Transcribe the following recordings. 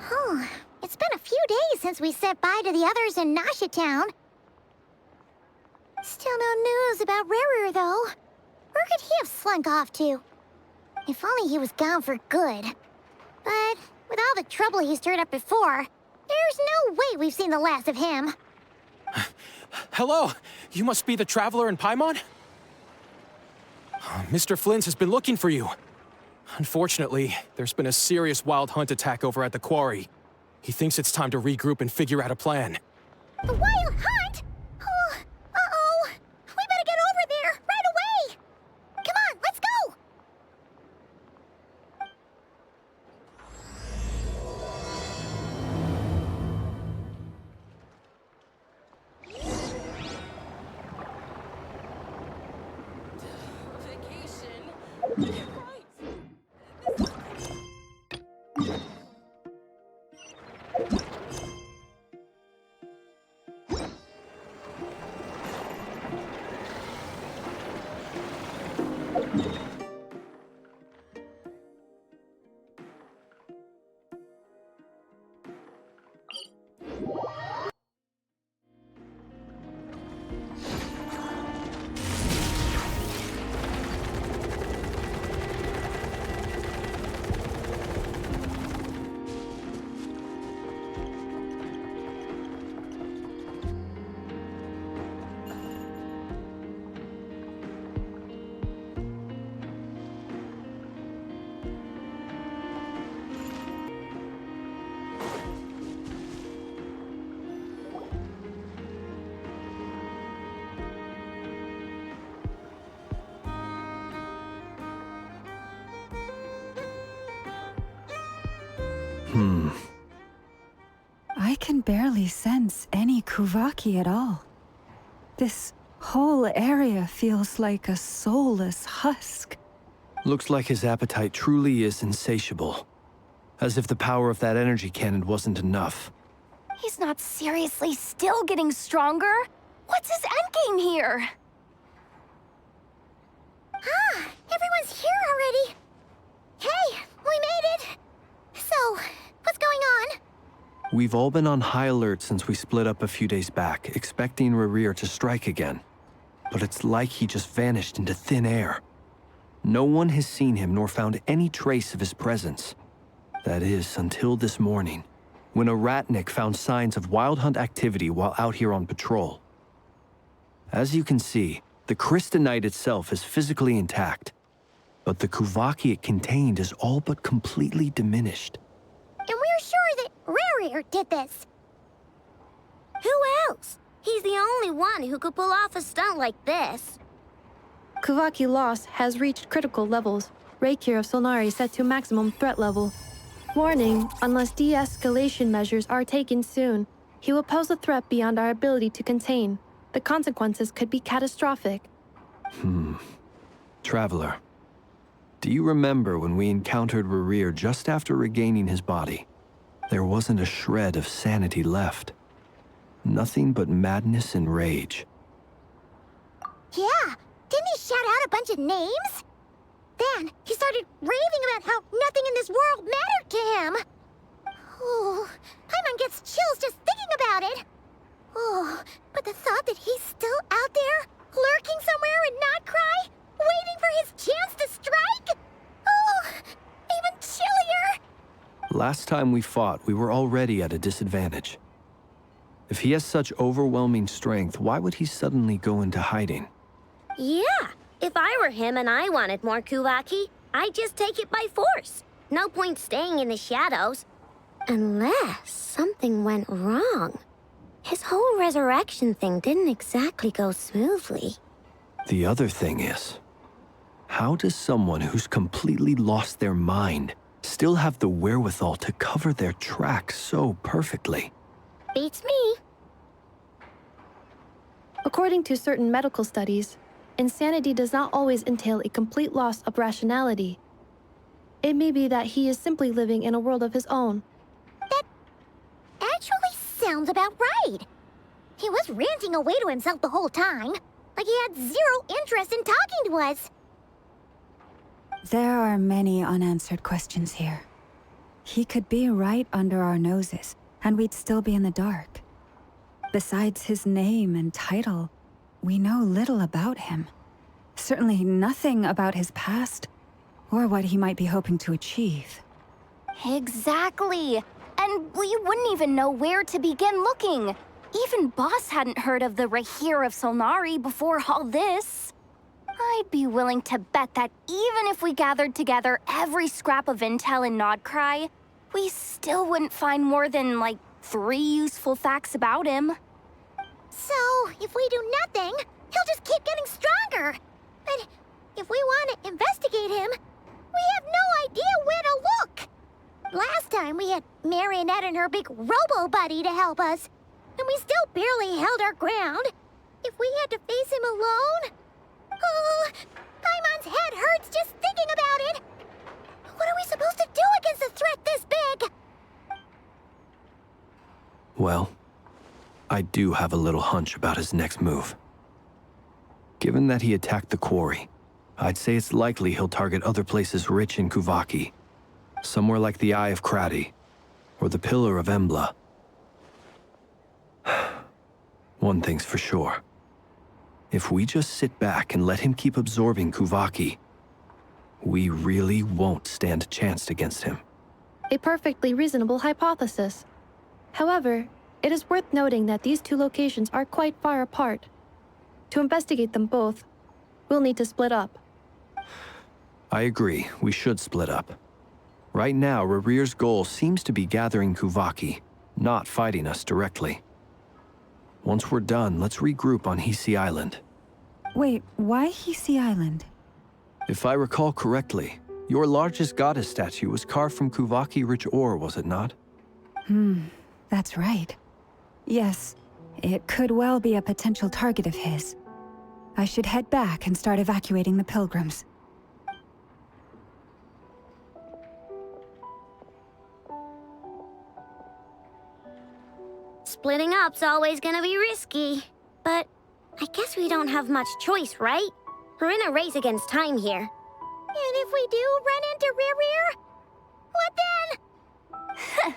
Oh, it's been a few days since we said bye to the others in Nasha Town. Still no news about Rarer, though. Where could he have slunk off to? If only he was gone for good. But with all the trouble he stirred up before, there's no way we've seen the last of him. Hello! You must be the traveler in Paimon? Mr. Flynn has been looking for you. Unfortunately, there's been a serious wild hunt attack over at the quarry. He thinks it's time to regroup and figure out a plan. The wild hunt? Oh, uh-oh. We better get over there, right away! Come on, let's go! Vacation? I can barely sense any Kuvaki at all. This whole area feels like a soulless husk. Looks like his appetite truly is insatiable. As if the power of that energy cannon wasn't enough. He's not seriously still getting stronger? What's his endgame here? Ah, everyone's here already. Hey, we made it! So, what's going on? We've all been on high alert since we split up a few days back, expecting Rarir to strike again. But it's like he just vanished into thin air. No one has seen him nor found any trace of his presence. That is, until this morning, when a ratnik found signs of wild hunt activity while out here on patrol. As you can see, the Crystonite itself is physically intact, but the Kuvaki it contained is all but completely diminished. And we're sure that Rarir did this. Who else? He's the only one who could pull off a stunt like this. Kuvaki loss has reached critical levels. Reikir of Solnari set to maximum threat level. Warning, unless de-escalation measures are taken soon, he will pose a threat beyond our ability to contain. The consequences could be catastrophic. Traveler, do you remember when we encountered Rarir just after regaining his body? There wasn't a shred of sanity left. Nothing but madness and rage. Yeah, didn't he shout out a bunch of names? Then he started raving about how nothing in this world mattered to him. Oh, Paimon gets chills just thinking about it. Oh, but the thought that he's still out there, lurking somewhere and not cry, waiting for his chance to strike? Oh, even chillier. Last time we fought, we were already at a disadvantage. If he has such overwhelming strength, why would he suddenly go into hiding? Yeah, if I were him and I wanted more Kuvaki, I'd just take it by force. No point staying in the shadows. Unless something went wrong. His whole resurrection thing didn't exactly go smoothly. The other thing is, how does someone who's completely lost their mind still have the wherewithal to cover their tracks so perfectly? Beats me. According to certain medical studies, insanity does not always entail a complete loss of rationality. It may be that he is simply living in a world of his own. That actually sounds about right. He was ranting away to himself the whole time, like he had zero interest in talking to us. There are many unanswered questions here. He could be right under our noses, and we'd still be in the dark. Besides his name and title, we know little about him. Certainly nothing about his past, or what he might be hoping to achieve. Exactly. And we wouldn't even know where to begin looking. Even Boss hadn't heard of the Rahir of Solnari before all this. I'd be willing to bet that even if we gathered together every scrap of intel in Nodcry, we still wouldn't find more than, like, 3 useful facts about him. So, if we do nothing, he'll just keep getting stronger. And if we want to investigate him, we have no idea where to look. Last time we had Marionette and her big robo-buddy to help us, and we still barely held our ground. If we had to face him alone... Oh, Paimon's head hurts just thinking about it. What are we supposed to do against a threat this big? Well, I do have a little hunch about his next move. Given that he attacked the quarry, I'd say it's likely he'll target other places rich in Kuvaki. Somewhere like the Eye of Krati, or the Pillar of Embla. One thing's for sure. If we just sit back and let him keep absorbing Kuvaki, we really won't stand a chance against him. A perfectly reasonable hypothesis. However, it is worth noting that these 2 locations are quite far apart. To investigate them both, we'll need to split up. I agree, we should split up. Right now, Rarir's goal seems to be gathering Kuvaki, not fighting us directly. Once we're done, let's regroup on Hisi Island. Wait, why Hisi Island? If I recall correctly, your largest goddess statue was carved from Kuvaki-rich ore, was it not? That's right. Yes, it could well be a potential target of his. I should head back and start evacuating the pilgrims. Splitting up's always gonna be risky. But I guess we don't have much choice, right? We're in a race against time here. And if we do run into Rear, what then?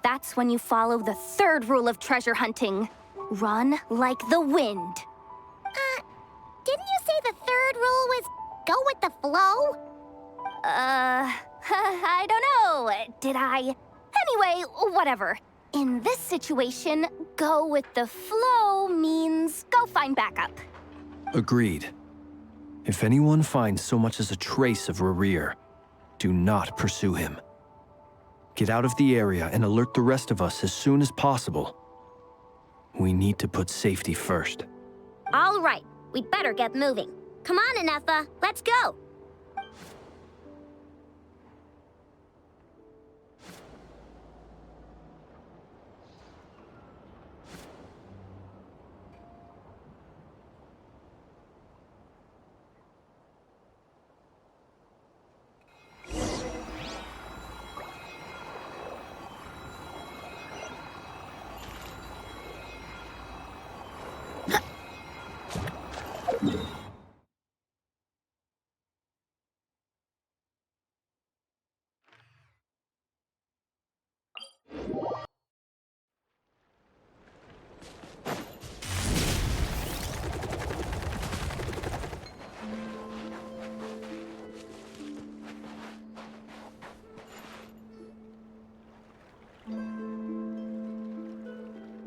That's when you follow the 3rd rule of treasure hunting. Run like the wind. Didn't you say the 3rd rule was go with the flow? I don't know. Did I? Anyway, whatever. In this situation, go with the flow means go find backup. Agreed. If anyone finds so much as a trace of Rarir, do not pursue him. Get out of the area and alert the rest of us as soon as possible. We need to put safety first. All right, we'd better get moving. Come on, Anefa, let's go.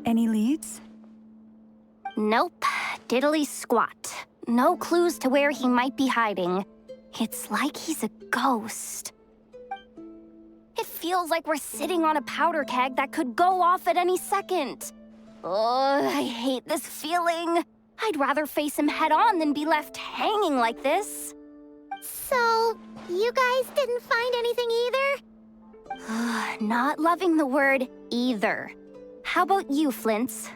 Any leads? Nope. Diddly squat. No clues to where he might be hiding. It's like he's a ghost. It feels like we're sitting on a powder keg that could go off at any second. Oh, I hate this feeling. I'd rather face him head on than be left hanging like this. So, you guys didn't find anything either? Not loving the word either. How about you, Flintz?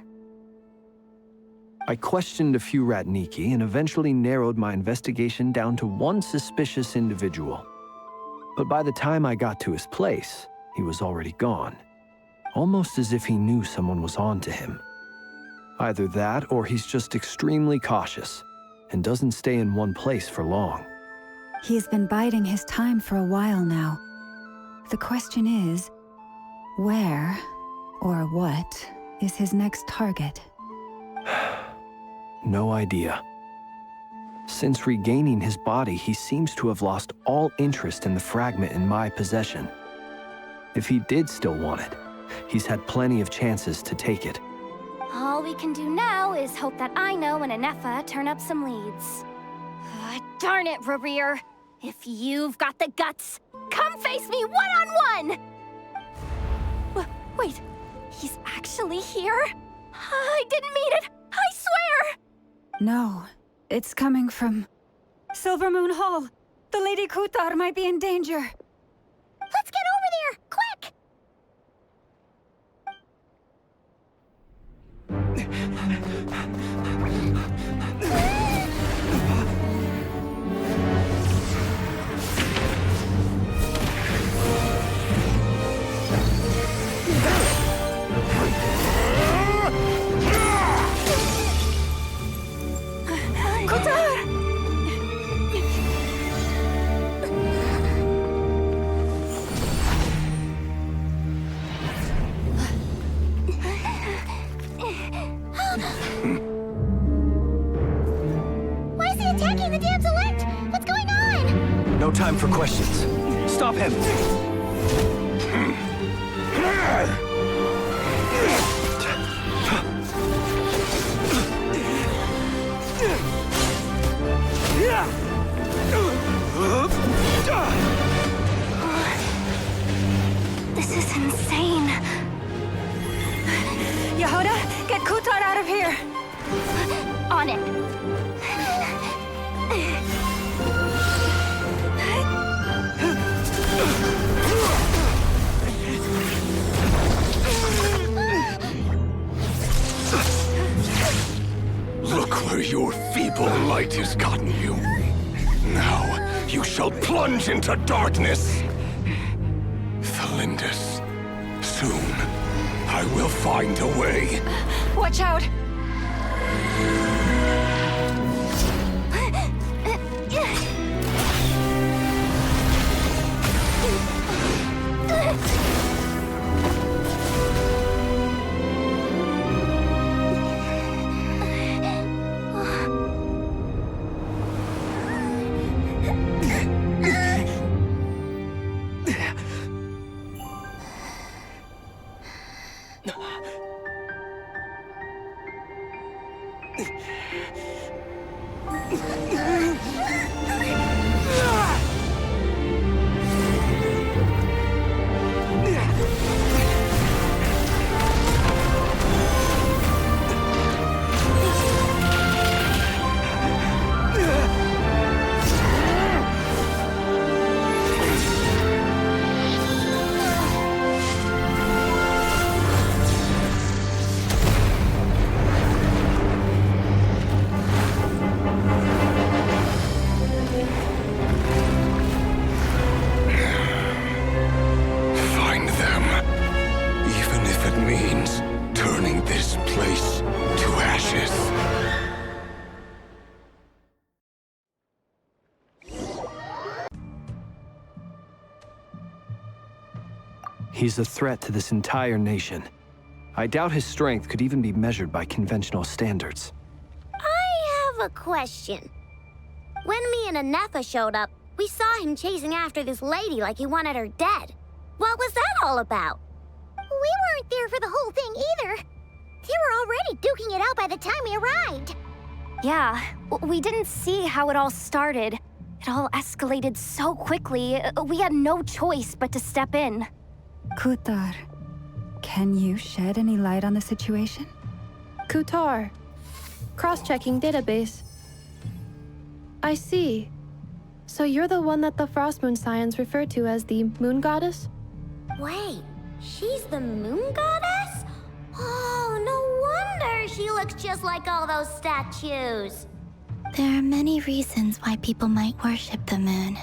I questioned a few Ratniki and eventually narrowed my investigation down to one suspicious individual. But by the time I got to his place, he was already gone. Almost as if he knew someone was on to him. Either that or he's just extremely cautious and doesn't stay in one place for long. He's been biding his time for a while now. The question is, where or what is his next target? No idea. Since regaining his body, he seems to have lost all interest in the fragment in my possession. If he did still want it, he's had plenty of chances to take it. All we can do now is hope that Aino and Anefa turn up some leads. Darn it, Rerir. If you've got the guts, come face me one-on-one! Wait, he's actually here? I didn't mean it, I swear! No, it's coming from Silver Moon Hall. The Lady Kutar might be in danger. Let's get over there, quick! Why is he attacking the damn select? What's going on? No time for questions. Stop him! This is insane. Yehuda, get Kutar out of here! On it. Look where your feeble light has gotten you. Now you shall plunge into darkness. Thalindus, soon I will find a way. Watch out! He's a threat to this entire nation. I doubt his strength could even be measured by conventional standards. I have a question. When me and Anefa showed up, we saw him chasing after this lady like he wanted her dead. What was that all about? We weren't there for the whole thing either. They were already duking it out by the time we arrived. Yeah, we didn't see how it all started. It all escalated so quickly, we had no choice but to step in. Kutar, can you shed any light on the situation? Kutar. Cross-checking database. I see. So you're the one that the Frost Moon Scions refer to as the Moon Goddess? Wait, she's the moon goddess? Oh, no wonder she looks just like all those statues. There are many reasons why people might worship the moon,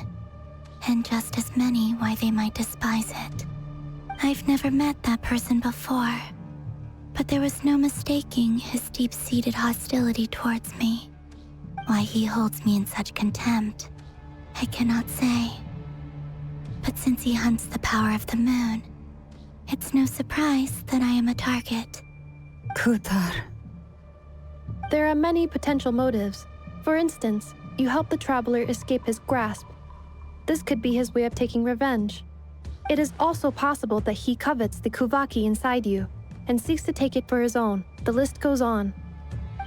and just as many why they might despise it. I've never met that person before, but there was no mistaking his deep-seated hostility towards me. Why he holds me in such contempt, I cannot say. But Since he hunts the power of the moon, it's no surprise that I am a target. Kutar. There are many potential motives. For instance, you help the traveler escape his grasp. This could be his way of taking revenge. It is also possible that he covets the Kuvaki inside you and seeks to take it for his own. The list goes on.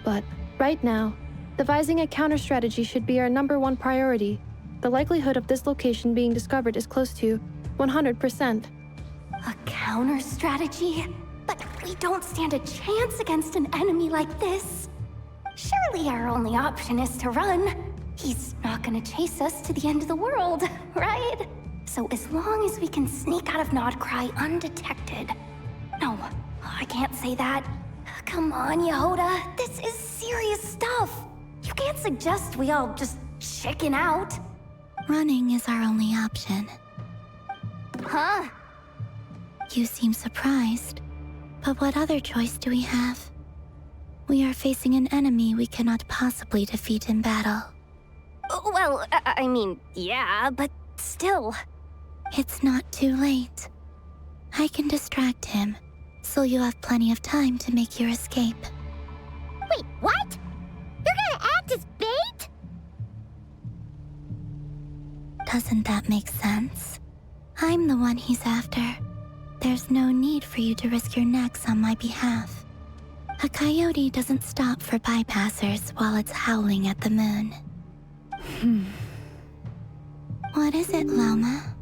But right now, devising a counter-strategy should be our #1 priority. The likelihood of this location being discovered is close to 100%. A counter strategy? But we don't stand a chance against an enemy like this. Surely our only option is to run. He's not gonna chase us to the end of the world, right? So as long as we can sneak out of Nodcry undetected. No, I can't say that. Come on, Yehoda, this is serious stuff. You can't suggest we all just chicken out. Running is our only option. Huh? You seem surprised, but what other choice do we have? We are facing an enemy we cannot possibly defeat in battle. Well, I mean, yeah, but still. It's not too late. I can distract him, so you have plenty of time to make your escape. Wait, what? You're gonna act as bait? Doesn't that make sense? I'm the one he's after. There's no need for you to risk your necks on my behalf. A coyote doesn't stop for bypassers while it's howling at the moon. What is it, Loma?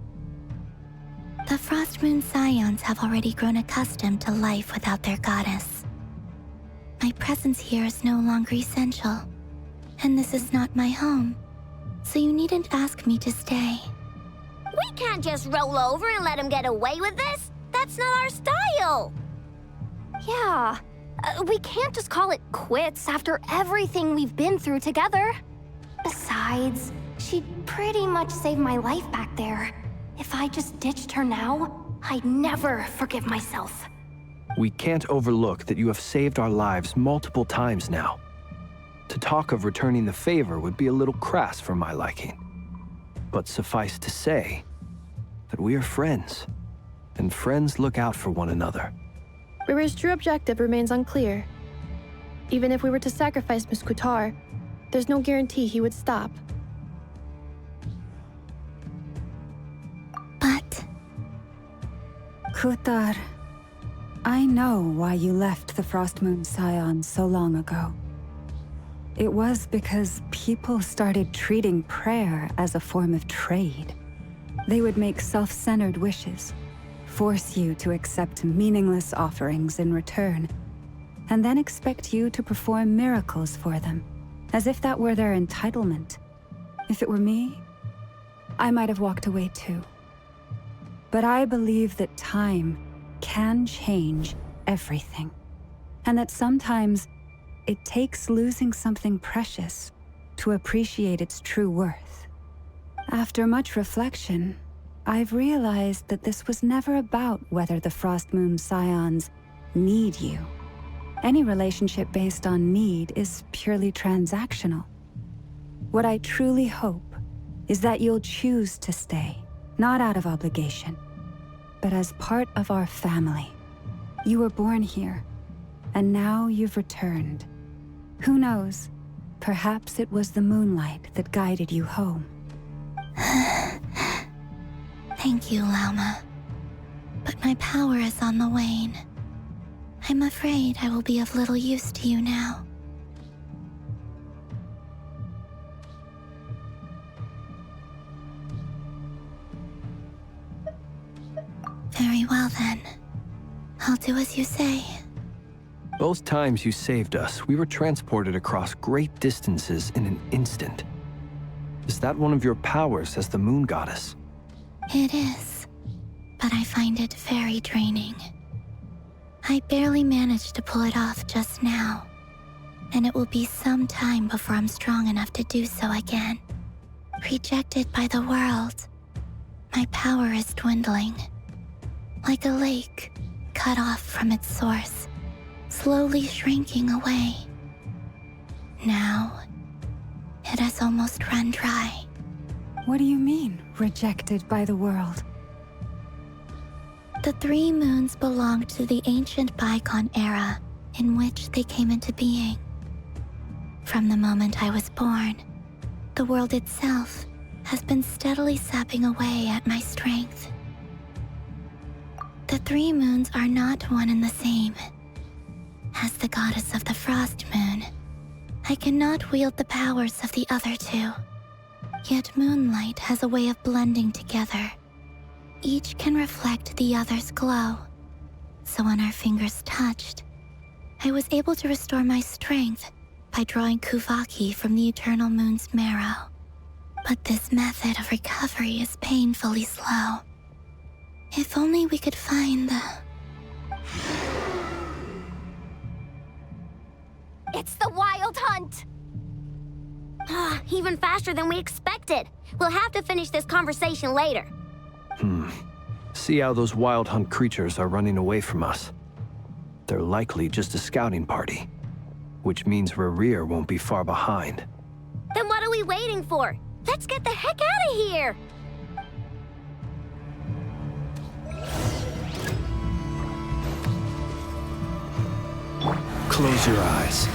The Frost Moon Scions have already grown accustomed to life without their goddess. My presence here is no longer essential, and this is not my home, so you needn't ask me to stay. We can't just roll over and let him get away with this. That's not our style. Yeah, we can't just call it quits after everything we've been through together. Besides, she'd pretty much saved my life back there. If I just ditched her now, I'd never forgive myself. We can't overlook that you have saved our lives multiple times now. To talk of returning the favor would be a little crass for my liking. But suffice to say that we are friends, and friends look out for one another. Rira's true objective remains unclear. Even if we were to sacrifice Miss Kutar, there's no guarantee he would stop. But Kutar, I know why you left the Frost Moon Scions so long ago. It was because people started treating prayer as a form of trade. They would make self-centered wishes, force you to accept meaningless offerings in return, and then expect you to perform miracles for them, as if that were their entitlement. If it were me, I might have walked away too. But I believe that time can change everything, and that sometimes it takes losing something precious to appreciate its true worth. After much reflection, I've realized that this was never about whether the Frost Moon Scions need you. Any relationship based on need is purely transactional. What I truly hope is that you'll choose to stay, not out of obligation, but as part of our family. You were born here, and now you've returned. Who knows? Perhaps it was the moonlight that guided you home. thank you, Lauma. But my power is on the wane. I'm afraid I will be of little use to you now. Very well then. I'll do as you say. Both times you saved us, we were transported across great distances in an instant. Is that one of your powers as the Moon Goddess? It is, but I find it very draining. I barely managed to pull it off just now, and it will be some time before I'm strong enough to do so again. Rejected by the world, my power is dwindling. Like a lake cut off from its source, slowly shrinking away. Now, it has almost run dry. What do you mean, rejected by the world? The 3 moons belonged to the ancient bygone era in which they came into being. From the moment I was born, the world itself has been steadily sapping away at my strength. The 3 moons are not one and the same. As the goddess of the frost moon, I cannot wield the powers of the other 2. Yet moonlight has a way of blending together. Each can reflect the other's glow. So when our fingers touched, I was able to restore my strength by drawing Kuvaki from the eternal moon's marrow. But this method of recovery is painfully slow. If only we could find the... It's the Wild Hunt! Even faster than we expected. We'll have to finish this conversation later. See how those Wild Hunt creatures are running away from us. They're likely just a scouting party, which means Rerir won't be far behind. Then what are we waiting for? Let's get the heck out of here! Close your eyes.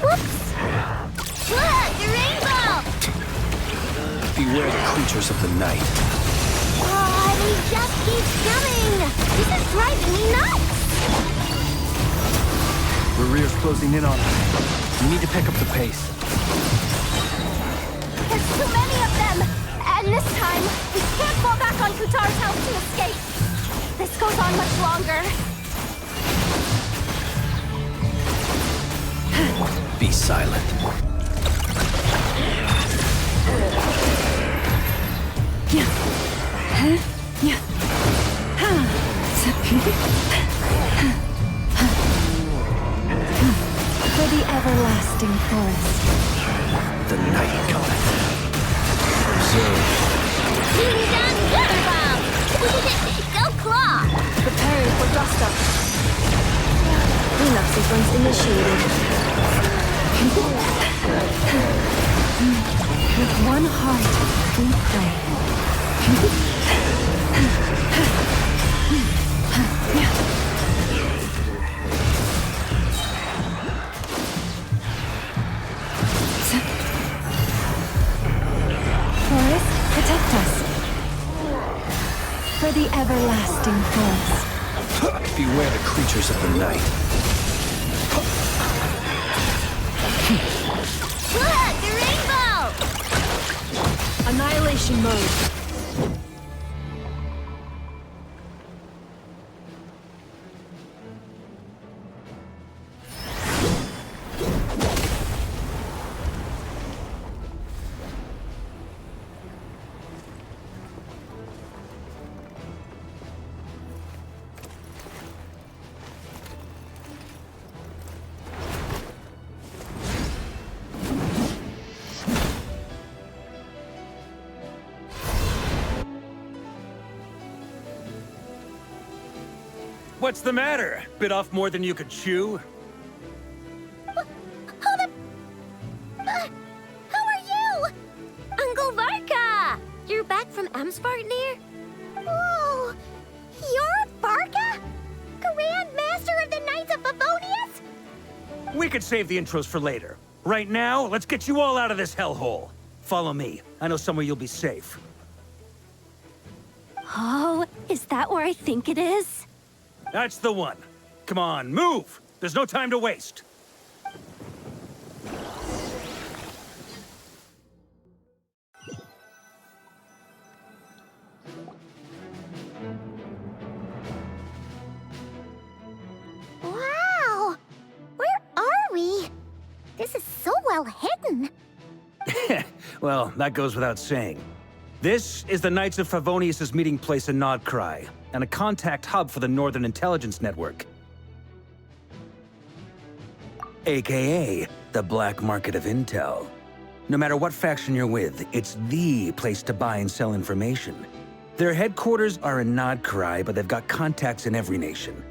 Whoops! Look, the rainbow! Beware the creatures of the night. Oh, they just keep coming! This is driving me nuts! Rerir's closing in on us. We need to pick up the pace. There's too many of them! And this time, we can't fall back on Kutar's house to escape. This goes on much longer. Be silent. For the everlasting forest. The night cometh. Observe. Team down Waterbound! Go Claw! Preparing for dust up. Cleanup sequence initiated. With one heart, we pray. Forest, protect us. For the everlasting forest. Beware the creatures of the night. Look, the rainbow! Annihilation mode. What's the matter? Bit off more than you could chew? How are you? Uncle Varka! You're back from Amsvartnir? Oh, you're Varka? Grand Master of the Knights of Favonius? We could save the intros for later. Right now, let's get you all out of this hellhole. Follow me. I know somewhere you'll be safe. Oh, is that where I think it is? That's the one. Come on, move! There's no time to waste. Wow! Where are we? This is so well hidden. Well, that goes without saying. This is the Knights of Favonius' meeting place in Nodcry, and a contact hub for the Northern Intelligence Network. AKA, the black market of intel. No matter what faction you're with, it's the place to buy and sell information. Their headquarters are in Nodcry, but they've got contacts in every nation.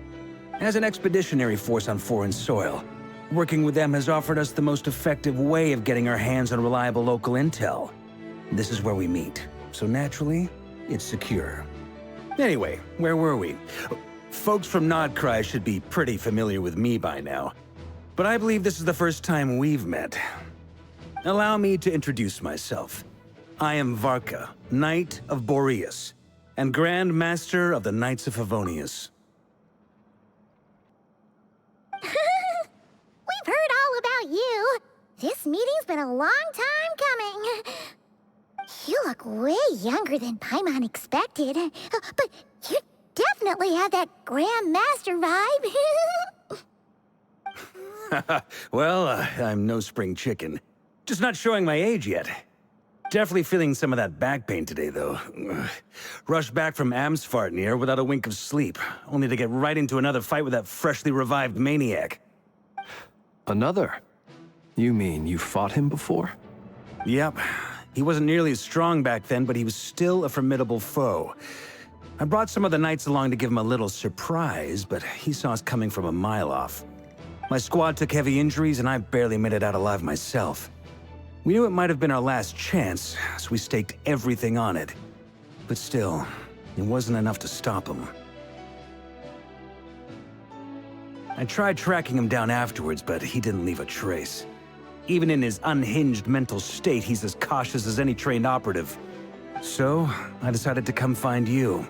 As an expeditionary force on foreign soil, working with them has offered us the most effective way of getting our hands on reliable local intel. This is where we meet, so naturally, it's secure. Anyway, where were we? Folks from Nodcry should be pretty familiar with me by now. But I believe this is the first time we've met. Allow me to introduce myself. I am Varka, Knight of Boreas, and Grand Master of the Knights of Favonius. We've heard all about you. This meeting's been a long time coming. You look way younger than Paimon expected. But you definitely have that Grand Master vibe. Well, I'm no spring chicken. Just not showing my age yet. Definitely feeling some of that back pain today, though. Rushed back from Amsfartnir without a wink of sleep, only to get right into another fight with that freshly revived maniac. Another? You mean you fought him before? Yep. He wasn't nearly as strong back then, but he was still a formidable foe. I brought some of the knights along to give him a little surprise, but he saw us coming from a mile off. My squad took heavy injuries, and I barely made it out alive myself. We knew it might have been our last chance, so we staked everything on it. But still, it wasn't enough to stop him. I tried tracking him down afterwards, but he didn't leave a trace. Even in his unhinged mental state, he's as cautious as any trained operative. So, I decided to come find you.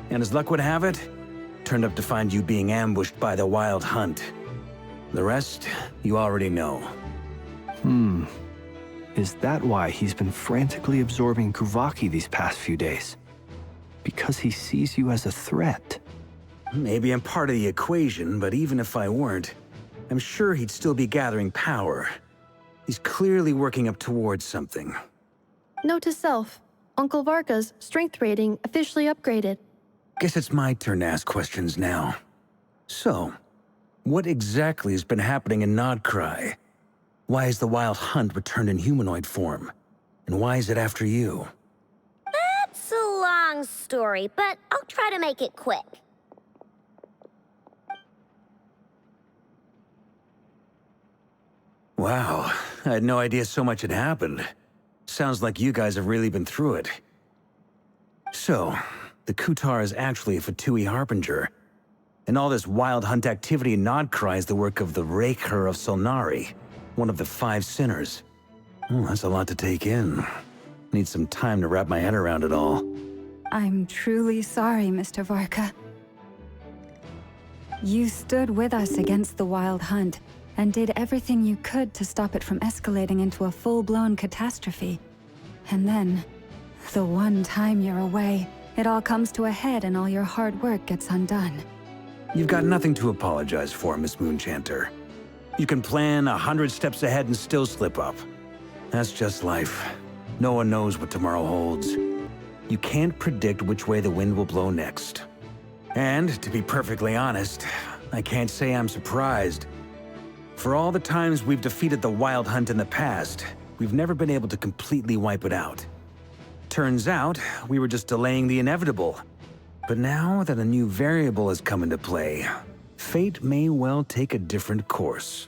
And as luck would have it, turned up to find you being ambushed by the Wild Hunt. The rest, you already know. Is that why he's been frantically absorbing Kuvaki these past few days? Because he sees you as a threat? Maybe I'm part of the equation, but even if I weren't, I'm sure he'd still be gathering power. He's clearly working up towards something. Note to self, Uncle Varka's strength rating officially upgraded. Guess it's my turn to ask questions now. So, what exactly has been happening in Nodcry? Why is the Wild Hunt returned in humanoid form? And why is it after you? That's a long story, but I'll try to make it quick. Wow, I had no idea so much had happened. Sounds like you guys have really been through it. So, the Kutar is actually a Fatui Harbinger. And all this Wild Hunt activity in Nodcry is the work of the Raker of Solnari, one of the 5 sinners. Oh, that's a lot to take in. Need some time to wrap my head around it all. I'm truly sorry, Mr. Varka. You stood with us against the Wild Hunt, and did everything you could to stop it from escalating into a full-blown catastrophe. And then, the one time you're away, it all comes to a head and all your hard work gets undone. You've got nothing to apologize for, Miss Moonchanter. You can plan 100 steps ahead and still slip up. That's just life. No one knows what tomorrow holds. You can't predict which way the wind will blow next. And, to be perfectly honest, I can't say I'm surprised. For all the times we've defeated the Wild Hunt in the past, we've never been able to completely wipe it out. Turns out, we were just delaying the inevitable. But now that a new variable has come into play, fate may well take a different course.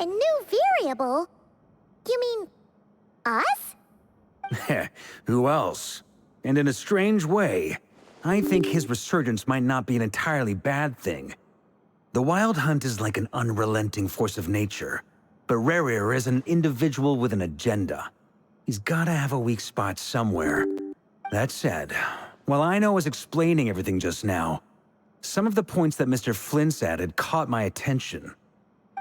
A new variable? You mean us? Who else? And in a strange way, I think his resurgence might not be an entirely bad thing. The Wild Hunt is like an unrelenting force of nature, but Rerir is an individual with an agenda. He's gotta have a weak spot somewhere. That said, while I was explaining everything just now, some of the points that Mr. Flint's added caught my attention.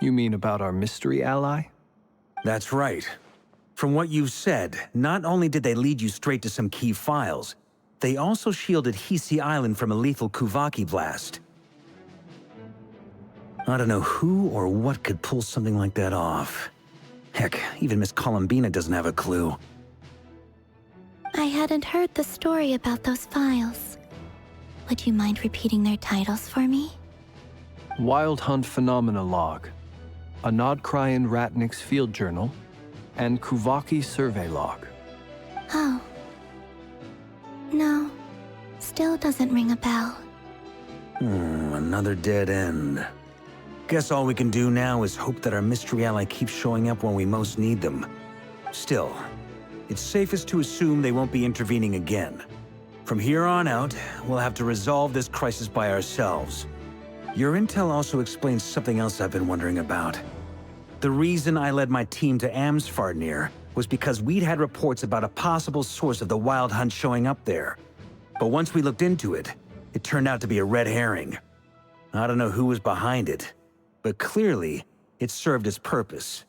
You mean about our mystery ally? That's right. From what you've said, not only did they lead you straight to some key files, they also shielded Hisi Island from a lethal Kuvaki blast. I don't know who or what could pull something like that off. Heck, even Miss Columbina doesn't have a clue. I hadn't heard the story about those files. Would you mind repeating their titles for me? Wild Hunt Phenomena Log, a Nodcryan Ratnik's Field Journal, and Kuvaki Survey Log. Oh. No. Still doesn't ring a bell. Another dead end. Guess all we can do now is hope that our mystery ally keeps showing up when we most need them. Still, it's safest to assume they won't be intervening again. From here on out, we'll have to resolve this crisis by ourselves. Your intel also explains something else I've been wondering about. The reason I led my team to Amsfarnir was because we'd had reports about a possible source of the Wild Hunt showing up there. But once we looked into it, it turned out to be a red herring. I don't know who was behind it, but clearly, it served its purpose.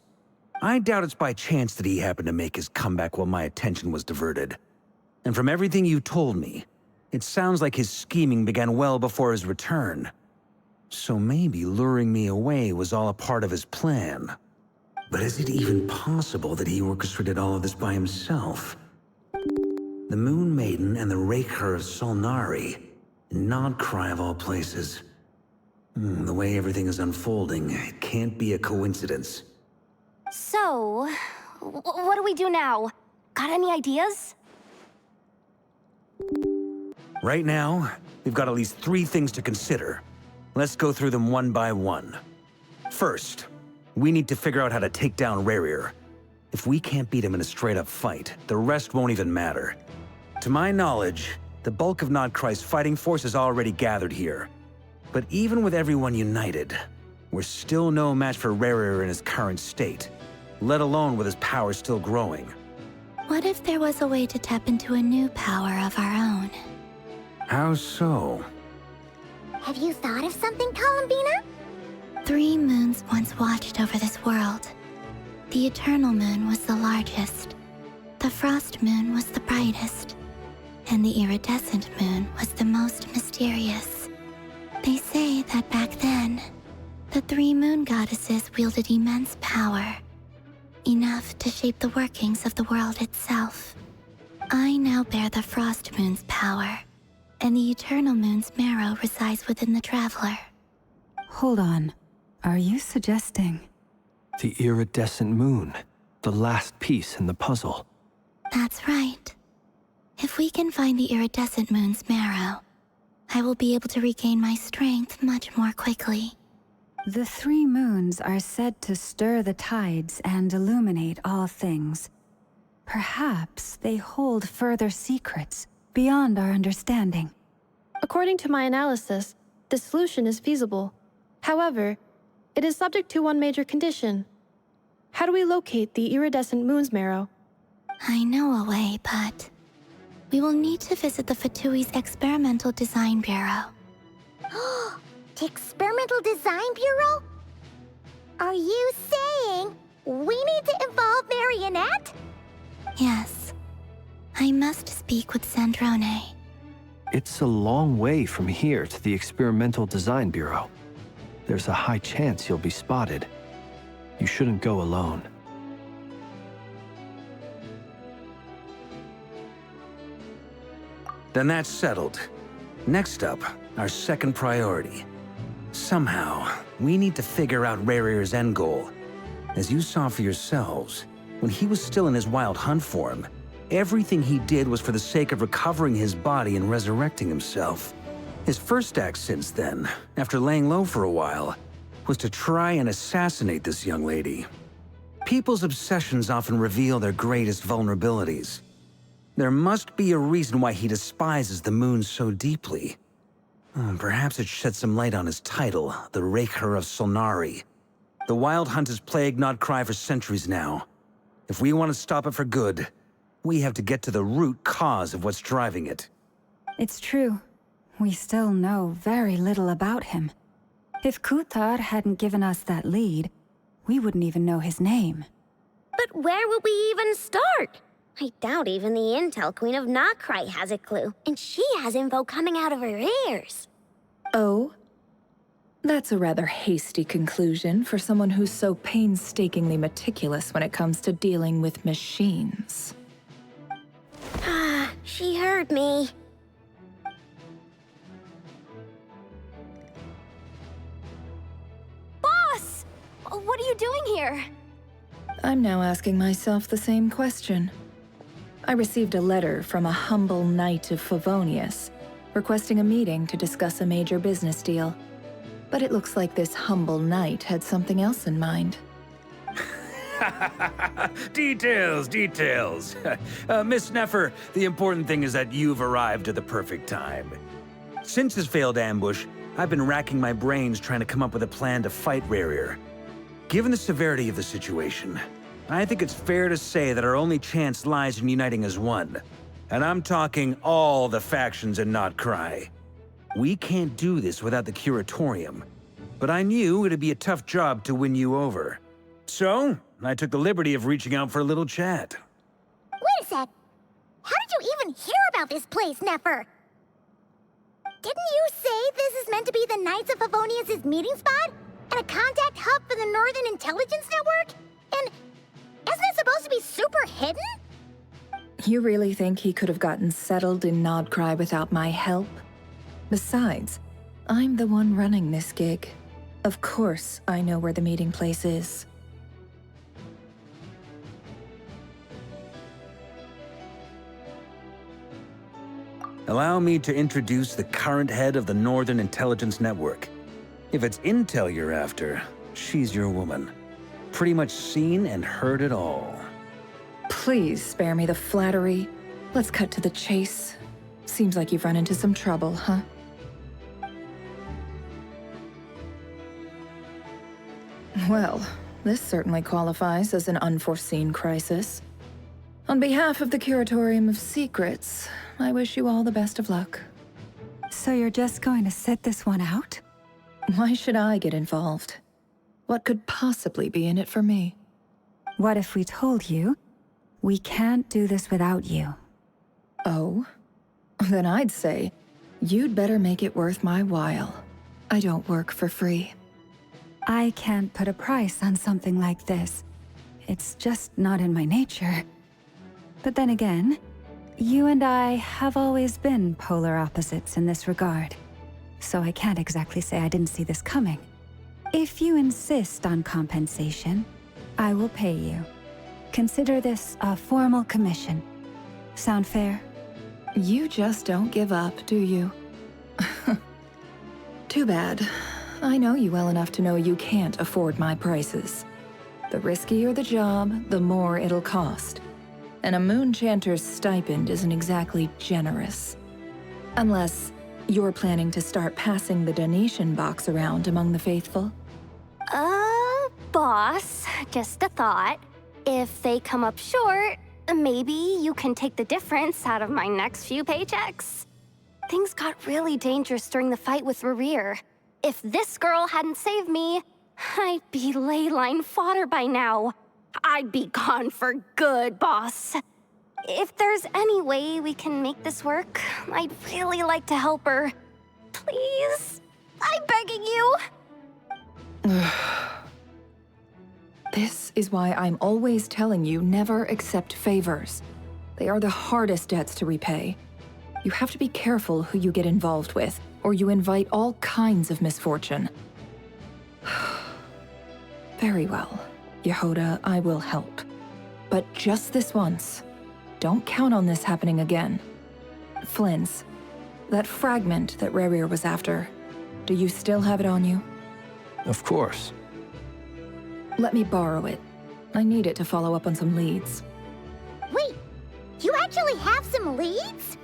I doubt it's by chance that he happened to make his comeback while my attention was diverted. And from everything you told me, it sounds like his scheming began well before his return. So maybe luring me away was all a part of his plan. But is it even possible that he orchestrated all of this by himself? The Moon Maiden and the Raker of Solnari. Nodcry of all places. The way everything is unfolding, it can't be a coincidence. So, what do we do now? Got any ideas? Right now, we've got at least 3 things to consider. Let's go through them one by one. First, we need to figure out how to take down Rerir. If we can't beat him in a straight-up fight, the rest won't even matter. To my knowledge, the bulk of Nodcry's fighting force is already gathered here. But even with everyone united, we're still no match for Rerir in his current state, let alone with his power still growing. What if there was a way to tap into a new power of our own? How so? Have you thought of something, Columbina? 3 moons once watched over this world. The Eternal Moon was the largest. The Frost Moon was the brightest. And the Iridescent Moon was the most mysterious. They say that back then, the 3 moon goddesses wielded immense power. Enough to shape the workings of the world itself. I now bear the Frost Moon's power, and the Eternal Moon's marrow resides within the Traveler. Hold on. Are you suggesting... The iridescent moon, the last piece in the puzzle. That's right. If we can find the Iridescent Moon's marrow, I will be able to regain my strength much more quickly. The 3 moons are said to stir the tides and illuminate all things. Perhaps they hold further secrets beyond our understanding. According to my analysis, the solution is feasible. However, it is subject to one major condition. How do we locate the Iridescent Moon's marrow? I know a way, but we will need to visit the Fatui's Experimental Design Bureau. The Experimental Design Bureau? Are you saying we need to involve Marionette? Yes. I must speak with Sandrone. It's a long way from here to the Experimental Design Bureau. There's a high chance you'll be spotted. You shouldn't go alone. Then that's settled. Next up, our second priority. Somehow, we need to figure out Rerir's end goal. As you saw for yourselves, when he was still in his Wild Hunt form, everything he did was for the sake of recovering his body and resurrecting himself. His first act since then, after laying low for a while, was to try and assassinate this young lady. People's obsessions often reveal their greatest vulnerabilities. There must be a reason why he despises the moon so deeply. Perhaps it sheds some light on his title, the Raker of Solnari. The Wild Hunt has plagued Nodcry for centuries now. If we want to stop it for good, we have to get to the root cause of what's driving it. It's true. We still know very little about him. If Kuthar hadn't given us that lead, we wouldn't even know his name. But where would we even start? I doubt even the Intel Queen of Nodcry has a clue, and she has info coming out of her ears. Oh? That's a rather hasty conclusion for someone who's so painstakingly meticulous when it comes to dealing with machines. She heard me. Boss! What are you doing here? I'm now asking myself the same question. I received a letter from a humble knight of Favonius, requesting a meeting to discuss a major business deal. But it looks like this humble knight had something else in mind. Details, details. Miss Neffer, the important thing is that you've arrived at the perfect time. Since his failed ambush, I've been racking my brains trying to come up with a plan to fight Rerir. Given the severity of the situation, I think it's fair to say that our only chance lies in uniting as one. And I'm talking all the factions in Notcry. We can't do this without the Curatorium, but I knew it'd be a tough job to win you over. So, I took the liberty of reaching out for a little chat. Wait a sec. How did you even hear about this place, Neffer? Didn't you say this is meant to be the Knights of Favonius' meeting spot? And a contact hub for the Northern Intelligence Network? And isn't it supposed to be super hidden? You really think he could have gotten settled in Nodcry without my help? Besides, I'm the one running this gig. Of course I know where the meeting place is. Allow me to introduce the current head of the Northern Intelligence Network. If it's intel you're after, she's your woman. Pretty much seen and heard it all. Please spare me the flattery. Let's cut to the chase. Seems like you've run into some trouble, huh? Well, this certainly qualifies as an unforeseen crisis. On behalf of the Curatorium of Secrets, I wish you all the best of luck. So you're just going to sit this one out? Why should I get involved? What could possibly be in it for me? What if we told you we can't do this without you? Oh? Then I'd say, you'd better make it worth my while. I don't work for free. I can't put a price on something like this. It's just not in my nature. But then again, you and I have always been polar opposites in this regard. So I can't exactly say I didn't see this coming. If you insist on compensation, I will pay you. Consider this a formal commission. Sound fair? You just don't give up, do you? Too bad. I know you well enough to know you can't afford my prices. The riskier the job, the more it'll cost. And a Moonchanter's stipend isn't exactly generous. Unless you're planning to start passing the donation box around among the faithful. Boss, just a thought. If they come up short, maybe you can take the difference out of my next few paychecks. Things got really dangerous during the fight with Rerir. If this girl hadn't saved me, I'd be ley line fodder by now. I'd be gone for good, boss. If there's any way we can make this work, I'd really like to help her. Please, I'm begging you. This is why I'm always telling you never accept favors. They are the hardest debts to repay. You have to be careful who you get involved with, or you invite all kinds of misfortune. Very well, Yehoda, I will help. But just this once. Don't count on this happening again. Flynn's, that fragment that Rerir was after, do you still have it on you? Of course. Let me borrow it. I need it to follow up on some leads. Wait, you actually have some leads?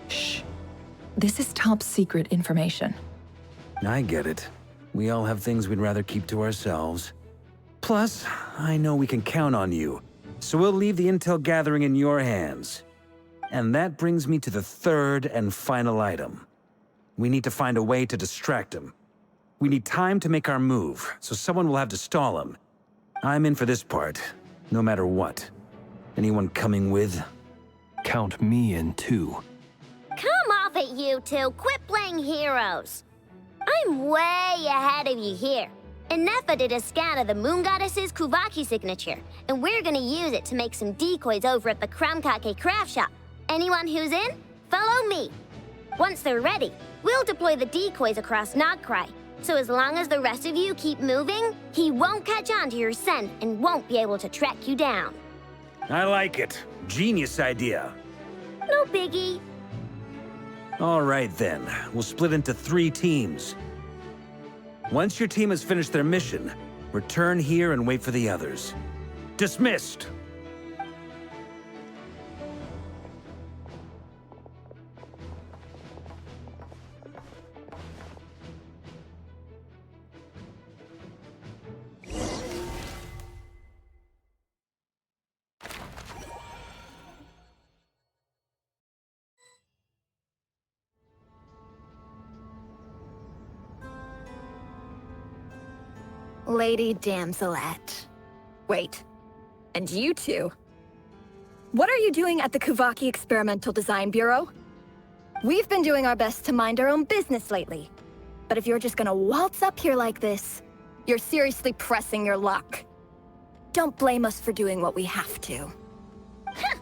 Shh. This is top secret information. I get it. We all have things we'd rather keep to ourselves. Plus, I know we can count on you, so we'll leave the intel gathering in your hands. And that brings me to the third and final item. We need to find a way to distract him. We need time to make our move, so someone will have to stall him. I'm in for this part, no matter what. Anyone coming with? Count me in too. Come off it, you two. Quit playing heroes. I'm way ahead of you here. Inefa did a scan of the Moon Goddess's Kuvaki signature, and we're gonna use it to make some decoys over at the Kramkake craft shop. Anyone who's in, follow me. Once they're ready, we'll deploy the decoys across Nogcry. So as long as the rest of you keep moving, he won't catch on to your scent and won't be able to track you down. I like it. Genius idea. No biggie. All right then, we'll split into 3 teams. Once your team has finished their mission, Return here and wait for the others. Dismissed! Lady Damselat. Wait, and you two? What are you doing at the Kuvaki Experimental Design Bureau? We've been doing our best to mind our own business lately. But if you're just gonna waltz up here like this, you're seriously pressing your luck. Don't blame us for doing what we have to. Huh!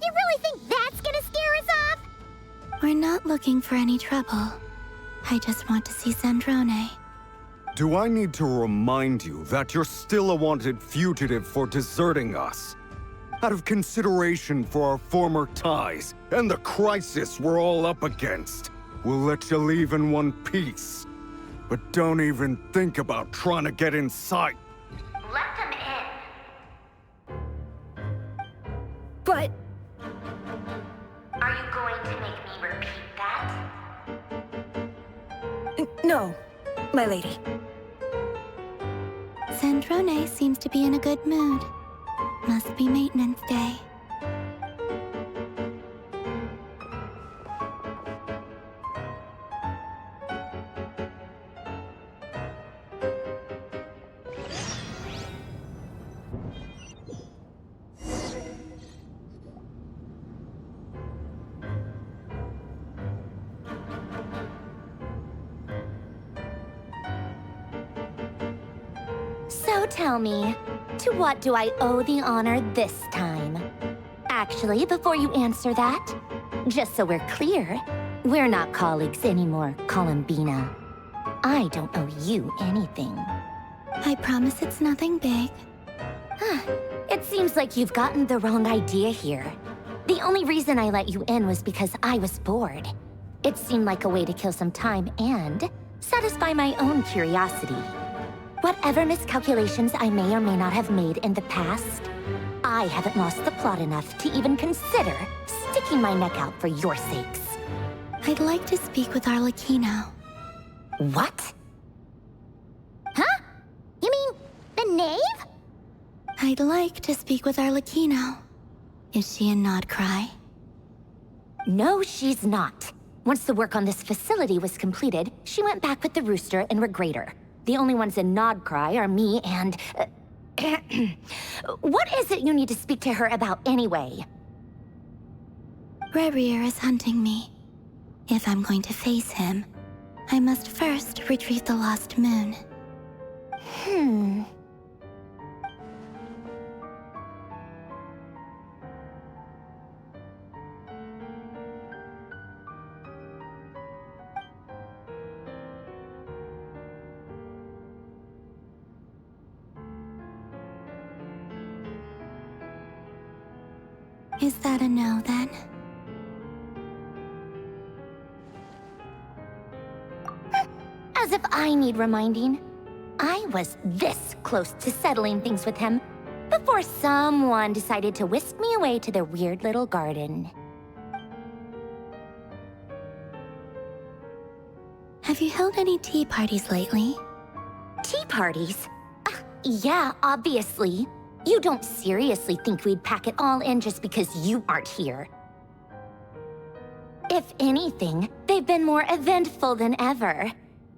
You really think that's gonna scare us off? We're not looking for any trouble. I just want to see Zandrone. Do I need to remind you that you're still a wanted fugitive for deserting us? Out of consideration for our former ties and the crisis we're all up against, we'll let you leave in one piece. But don't even think about trying to get inside. Let them in. But... Are you going to make me repeat that? No, my lady. Zandrone seems to be in a good mood. Must be maintenance day. So tell me, to what do I owe the honor this time? Actually, before you answer that, just so we're clear, we're not colleagues anymore, Columbina. I don't owe you anything. I promise it's nothing big. It seems like you've gotten the wrong idea here. The only reason I let you in was because I was bored. It seemed like a way to kill some time and satisfy my own curiosity. Whatever miscalculations I may or may not have made in the past, I haven't lost the plot enough to even consider sticking my neck out for your sakes. I'd like to speak with Arlecchino. What? Huh? You mean the knave? I'd like to speak with Arlecchino. Is she in Nodcry? No, she's not. Once the work on this facility was completed, she went back with the Rooster and Regrator. The only ones in Nodcry are me and... What is it you need to speak to her about anyway? Rerir is hunting me. If I'm going to face him, I must first retrieve the lost moon. Is that a no, then? As if I need reminding. I was this close to settling things with him before someone decided to whisk me away to their weird little garden. Have you held any tea parties lately? Tea parties? Yeah, obviously. You don't seriously think we'd pack it all in just because you aren't here. If anything, they've been more eventful than ever.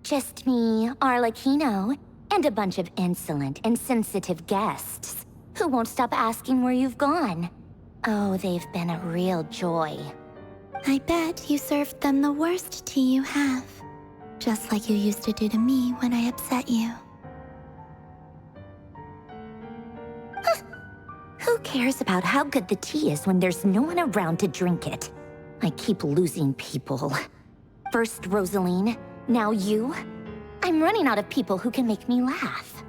Just me, Arlecchino, and a bunch of insolent and sensitive guests who won't stop asking where you've gone. Oh, they've been a real joy. I bet you served them the worst tea you have. Just like you used to do to me when I upset you. Who cares about how good the tea is when there's no one around to drink it? I keep losing people. First Rosaline, now you. I'm running out of people who can make me laugh.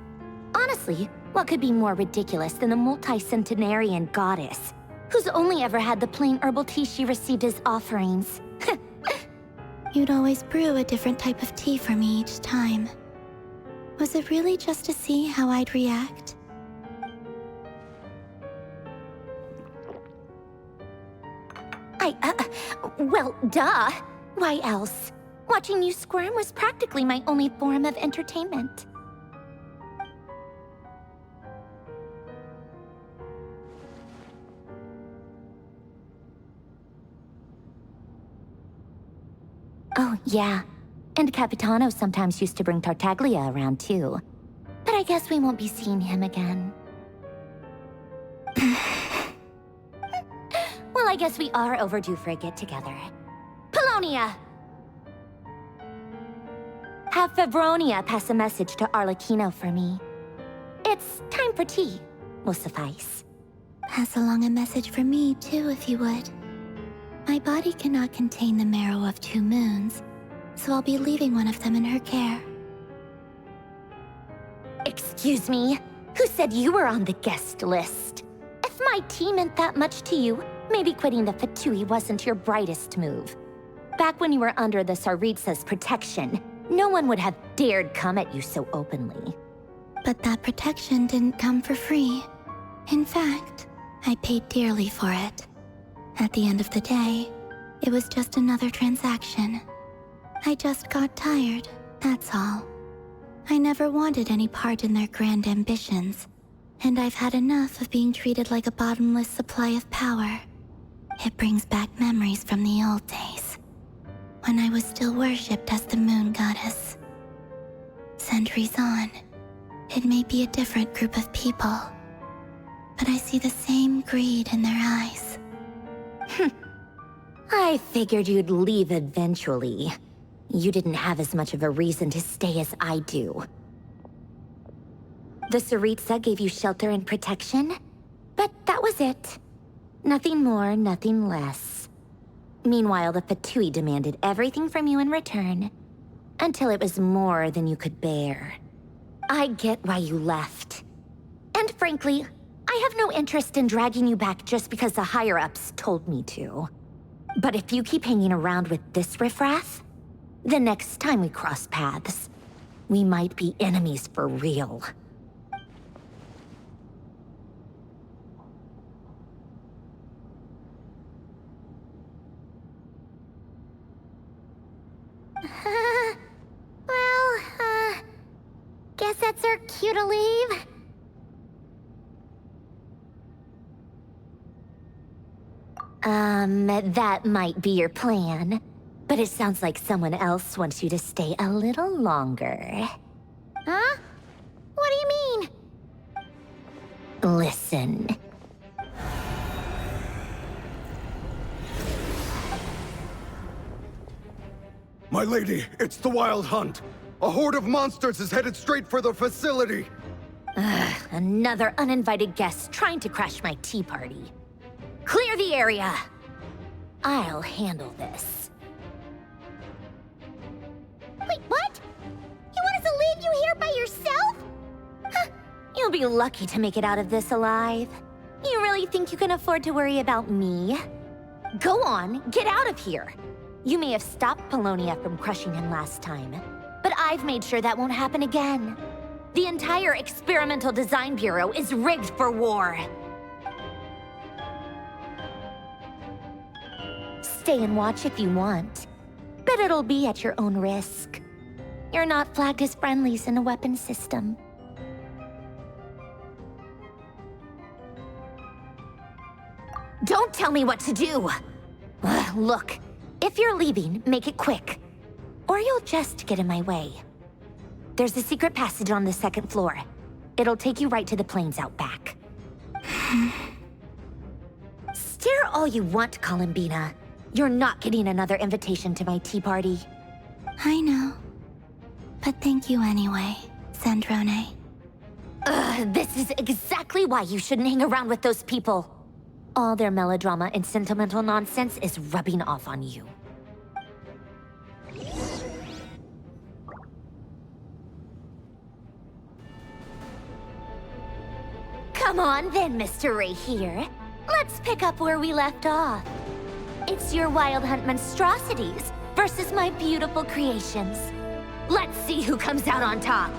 Honestly, what could be more ridiculous than the multi-centenarian goddess, who's only ever had the plain herbal tea she received as offerings? You'd always brew a different type of tea for me each time. Was it really just to see how I'd react? Well, duh. Why else? Watching you squirm was practically my only form of entertainment. Oh, yeah. And Capitano sometimes used to bring Tartaglia around, too. But I guess we won't be seeing him again. Well, I guess we are overdue for a get-together. Polonia! Have Fevronia pass a message to Arlecchino for me. It's time for tea. Will suffice. Pass along a message for me, too, if you would. My body cannot contain the marrow of 2 moons, so I'll be leaving one of them in her care. Excuse me? Who said you were on the guest list? If my tea meant that much to you, maybe quitting the Fatui wasn't your brightest move. Back when you were under the Tsaritsa's protection, no one would have dared come at you so openly. But that protection didn't come for free. In fact, I paid dearly for it. At the end of the day, it was just another transaction. I just got tired, that's all. I never wanted any part in their grand ambitions, and I've had enough of being treated like a bottomless supply of power. It brings back memories from the old days, when I was still worshipped as the moon goddess. Centuries on, it may be a different group of people, but I see the same greed in their eyes. I figured you'd leave eventually. You didn't have as much of a reason to stay as I do. The Tsaritsa gave you shelter and protection, but that was it. Nothing more, nothing less. Meanwhile, the Fatui demanded everything from you in return, until it was more than you could bear. I get why you left. And frankly, I have no interest in dragging you back just because the higher-ups told me to. But if you keep hanging around with this riffraff, the next time we cross paths, we might be enemies for real. Guess that's our cue to leave. That might be your plan. But it sounds like someone else wants you to stay a little longer. Huh? What do you mean? Listen. My lady, it's the Wild Hunt. A horde of monsters is headed straight for the facility. Another uninvited guest trying to crash my tea party. Clear the area! I'll handle this. Wait, what? You want us to leave you here by yourself? Huh, you'll be lucky to make it out of this alive. You really think you can afford to worry about me? Go on, get out of here. You may have stopped Polonia from crushing him last time, but I've made sure that won't happen again. The entire Experimental Design Bureau is rigged for war. Stay and watch if you want, but it'll be at your own risk. You're not flagged as friendlies in the weapons system. Don't tell me what to do! Look, if you're leaving, make it quick. Or you'll just get in my way. There's a secret passage on the 2nd floor. It'll take you right to the plains out back. Stare all you want, Columbina. You're not getting another invitation to my tea party. I know. But thank you anyway, Sandrone. This is exactly why you shouldn't hang around with those people. All their melodrama and sentimental nonsense is rubbing off on you. Come on then, Mr. Ray here. Let's pick up where we left off. It's your Wild Hunt monstrosities versus my beautiful creations. Let's see who comes out on top.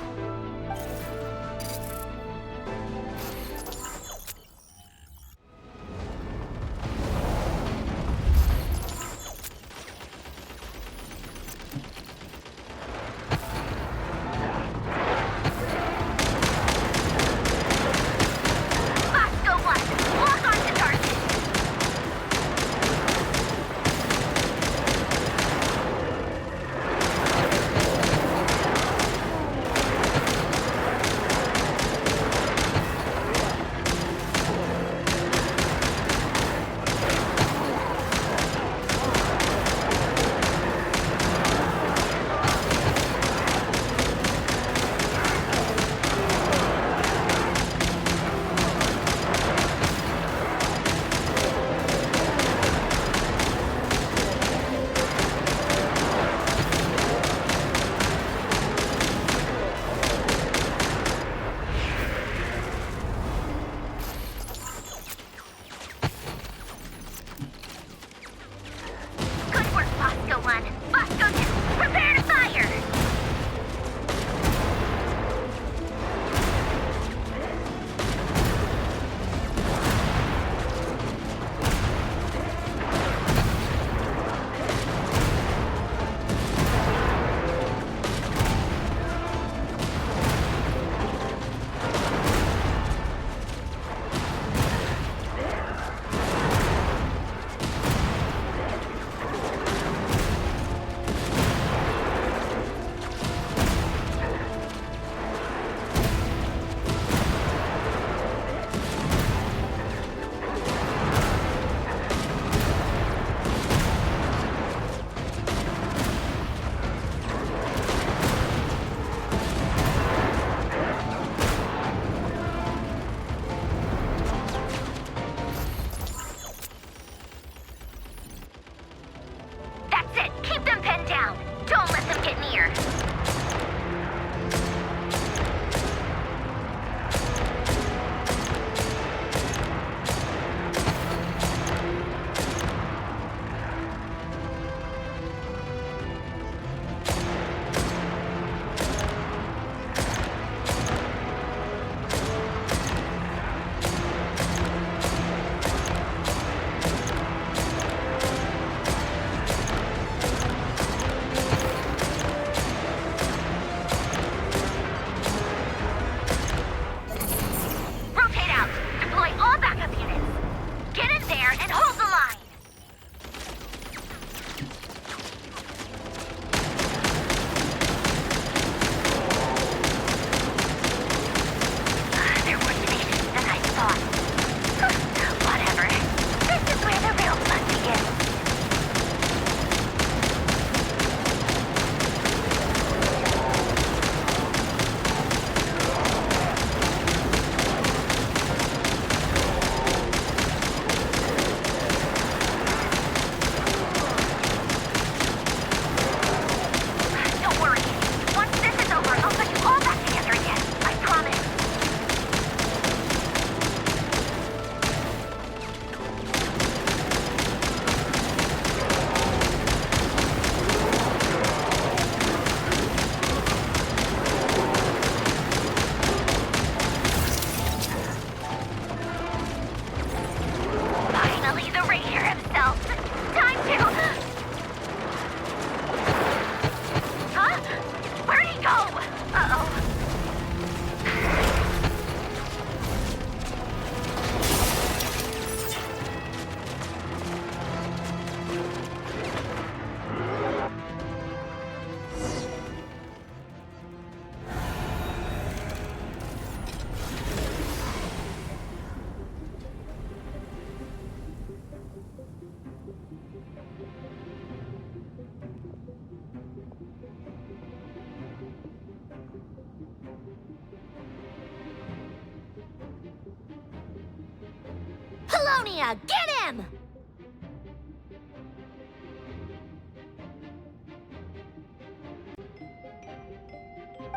Paulownia, get him!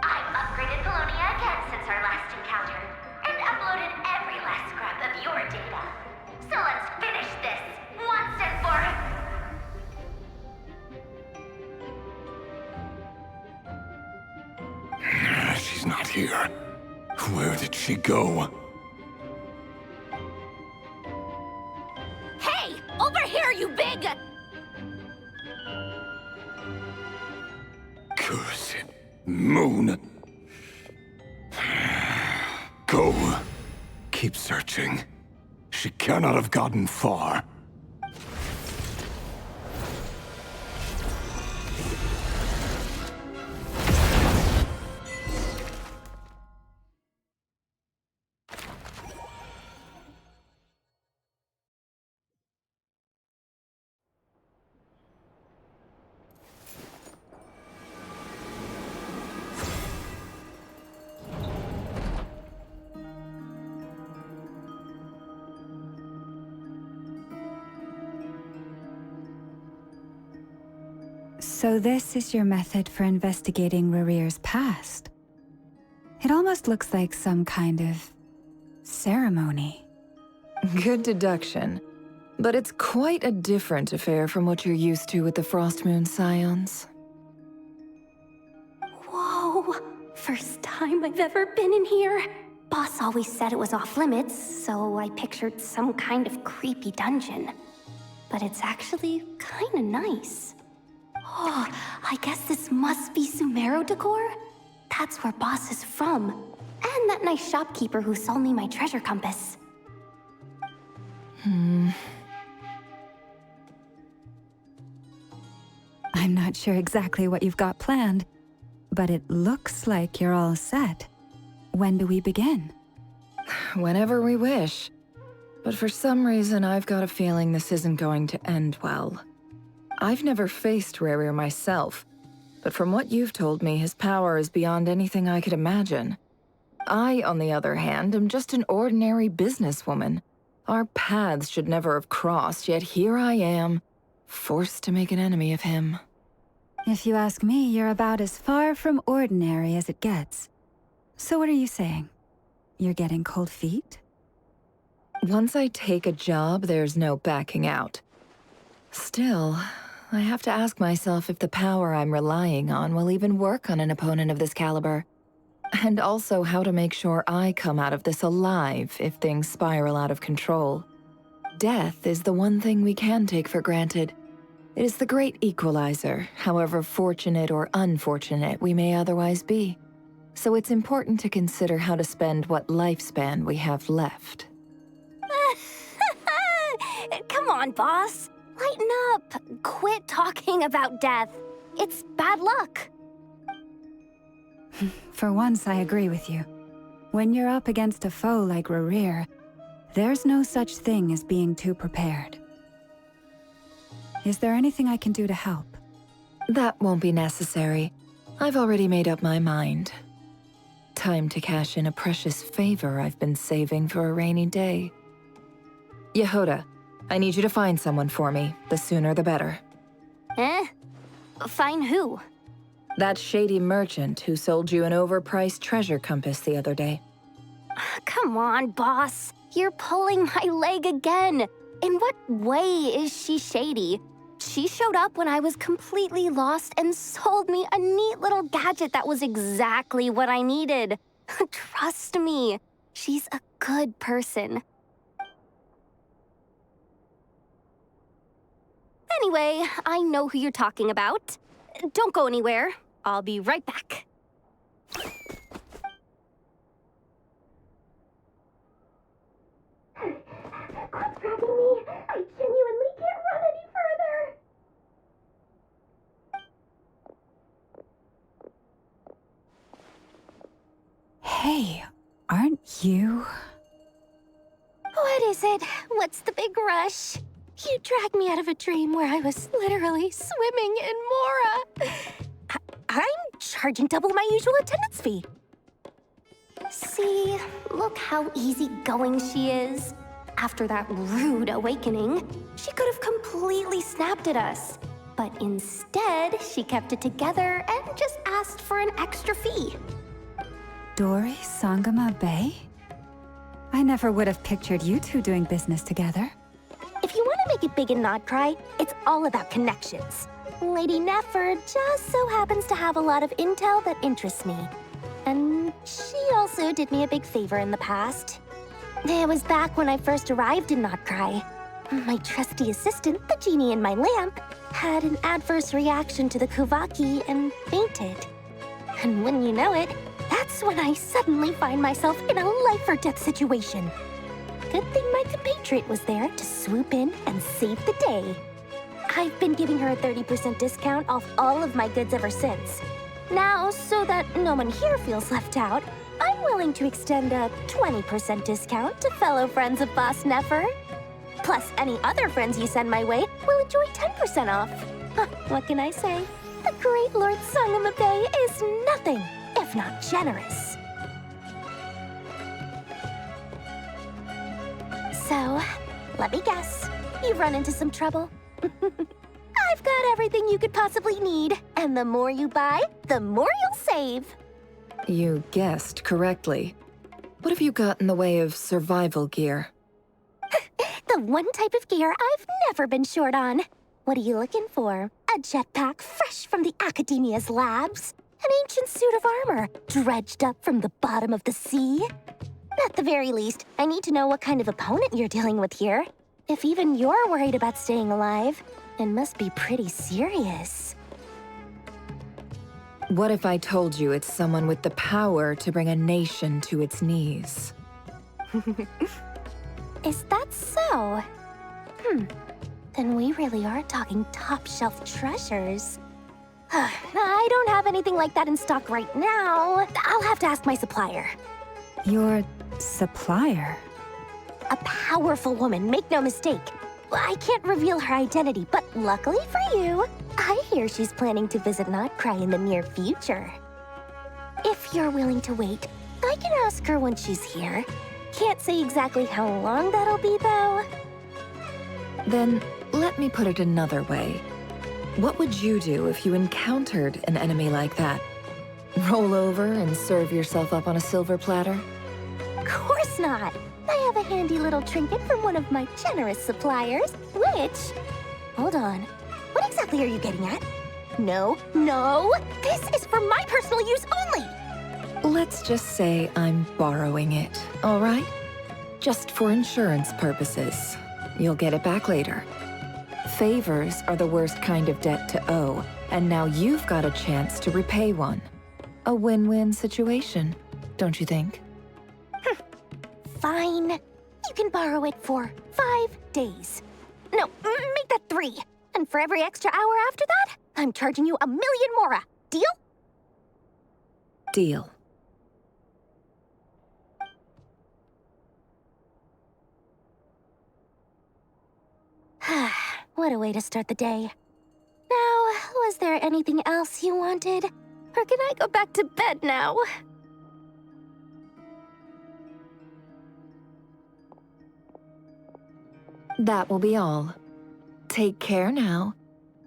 I've upgraded Paulownia again since our last encounter, and uploaded every last scrap of your data. So let's finish this, once and for... She's not here. Where did she go? Hey! Over here, you big... Cursed moon. Go. Keep searching. She cannot have gotten far. So this is your method for investigating Rarir's past? It almost looks like some kind of ceremony. Good deduction. But it's quite a different affair from what you're used to with the Frostmoon Scions. Whoa! First time I've ever been in here. Boss always said it was off limits, so I pictured some kind of creepy dungeon. But it's actually kinda nice. Oh, I guess this must be Sumero decor? That's where Boss is from. And that nice shopkeeper who sold me my treasure compass. I'm not sure exactly what you've got planned, but it looks like you're all set. When do we begin? Whenever we wish. But for some reason, I've got a feeling this isn't going to end well. I've never faced Rarir myself, but from what you've told me, his power is beyond anything I could imagine. I, on the other hand, am just an ordinary businesswoman. Our paths should never have crossed, yet here I am, forced to make an enemy of him. If you ask me, you're about as far from ordinary as it gets. So what are you saying? You're getting cold feet? Once I take a job, there's no backing out. Still, I have to ask myself if the power I'm relying on will even work on an opponent of this caliber. And also how to make sure I come out of this alive if things spiral out of control. Death is the one thing we can take for granted. It is the great equalizer, however fortunate or unfortunate we may otherwise be. So it's important to consider how to spend what lifespan we have left. Come on, boss. Lighten up. Quit talking about death. It's bad luck. For once, I agree with you. When you're up against a foe like Rarir, there's no such thing as being too prepared. Is there anything I can do to help? That won't be necessary. I've already made up my mind. Time to cash in a precious favor I've been saving for a rainy day. Yehoda, I need you to find someone for me. The sooner the better. Find who? That shady merchant who sold you an overpriced treasure compass the other day. Come on, boss. You're pulling my leg again. In what way is she shady? She showed up when I was completely lost and sold me a neat little gadget that was exactly what I needed. Trust me, she's a good person. Anyway, I know who you're talking about. Don't go anywhere. I'll be right back. Quit dragging me! I genuinely can't run any further! Hey, aren't you? What is it? What's the big rush? You dragged me out of a dream where I was literally swimming in Mora. I'm charging double my usual attendance fee. See, look how easygoing she is. After that rude awakening, she could have completely snapped at us. But instead, she kept it together and just asked for an extra fee. Dori Sangama Bay? I never would have pictured you two doing business together. If you want to make it big in Notcry, it's all about connections. Lady Nefer just so happens to have a lot of intel that interests me. And she also did me a big favor in the past. It was back when I first arrived in Notcry. My trusty assistant, the genie in my lamp, had an adverse reaction to the Kuvaki and fainted. And wouldn't you know it, that's when I suddenly find myself in a life-or-death situation. Good thing my compatriot was there to swoop in and save the day. I've been giving her a 30% discount off all of my goods ever since. Now, so that no one here feels left out, I'm willing to extend a 20% discount to fellow friends of Boss Nefer. Plus, any other friends you send my way will enjoy 10% off. What can I say? The great Lord Sangama Bay is nothing if not generous. So, let me guess. You've run into some trouble? I've got everything you could possibly need. And the more you buy, the more you'll save. You guessed correctly. What have you got in the way of survival gear? The one type of gear I've never been short on. What are you looking for? A jetpack fresh from the Academia's labs? An ancient suit of armor dredged up from the bottom of the sea? At the very least, I need to know what kind of opponent you're dealing with here. If even you're worried about staying alive, it must be pretty serious. What if I told you it's someone with the power to bring a nation to its knees? Is that so? Then we really are talking top-shelf treasures. I don't have anything like that in stock right now. I'll have to ask my supplier. Your supplier? A powerful woman, make no mistake. I can't reveal her identity, but luckily for you, I hear she's planning to visit Notcry in the near future. If you're willing to wait, I can ask her when she's here. Can't say exactly how long that'll be, though. Then, let me put it another way. What would you do if you encountered an enemy like that? Roll over and serve yourself up on a silver platter? Of course not. I have a handy little trinket from one of my generous suppliers, which... Hold on. What exactly are you getting at? No, this is for my personal use only! Let's just say I'm borrowing it, all right? Just for insurance purposes. You'll get it back later. Favors are the worst kind of debt to owe, and now you've got a chance to repay one. A win-win situation, don't you think? Fine. You can borrow it for 5 days. No, make that 3. And for every extra hour after that, I'm charging you 1,000,000 mora. Deal? Deal. What a way to start the day. Now, was there anything else you wanted? Or can I go back to bed now? That will be all. Take care now.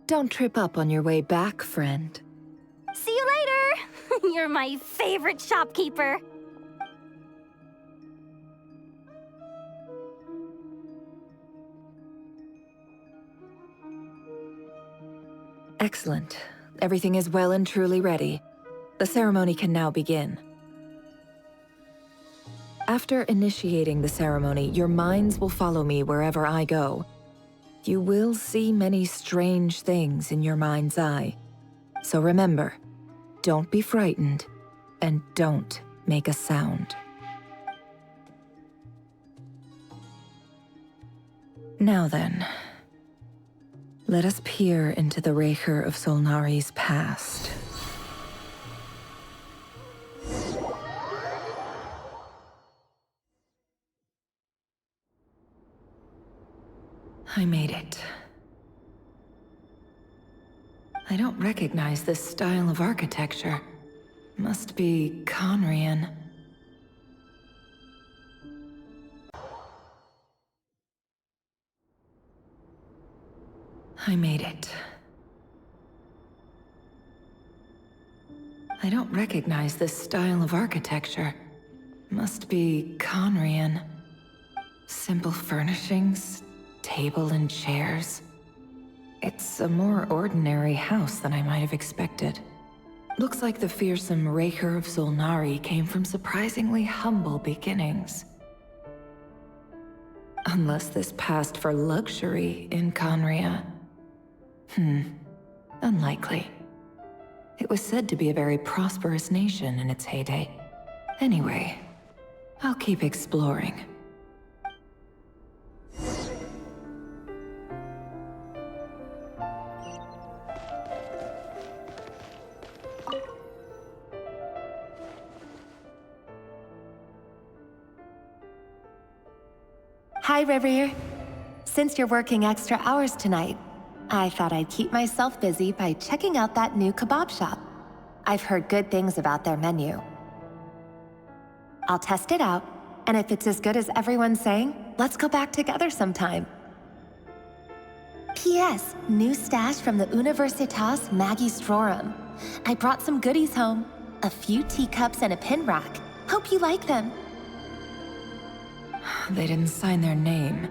Don't trip up on your way back, friend. See you later! You're my favorite shopkeeper. Excellent. Everything is well and truly ready. The ceremony can now begin. After initiating the ceremony, your minds will follow me wherever I go. You will see many strange things in your mind's eye. So remember, don't be frightened, and don't make a sound. Now then, let us peer into the Raker of Solnari's past. I made it. I don't recognize this style of architecture. Must be Conrian. I made it. I don't recognize this style of architecture. Must be Conrian. Simple furnishings, table and chairs. It's a more ordinary house than I might have expected. Looks like the fearsome Raker of Solnari came from surprisingly humble beginnings. Unless this passed for luxury in Conria. Unlikely. It was said to be a very prosperous nation in its heyday. Anyway, I'll keep exploring. Hi, Rivier. Since you're working extra hours tonight, I thought I'd keep myself busy by checking out that new kebab shop. I've heard good things about their menu. I'll test it out, and if it's as good as everyone's saying, let's go back together sometime. P.S. New stash from the Universitas Magistrorum. I brought some goodies home. A few teacups and a pin rack. Hope you like them. They didn't sign their name,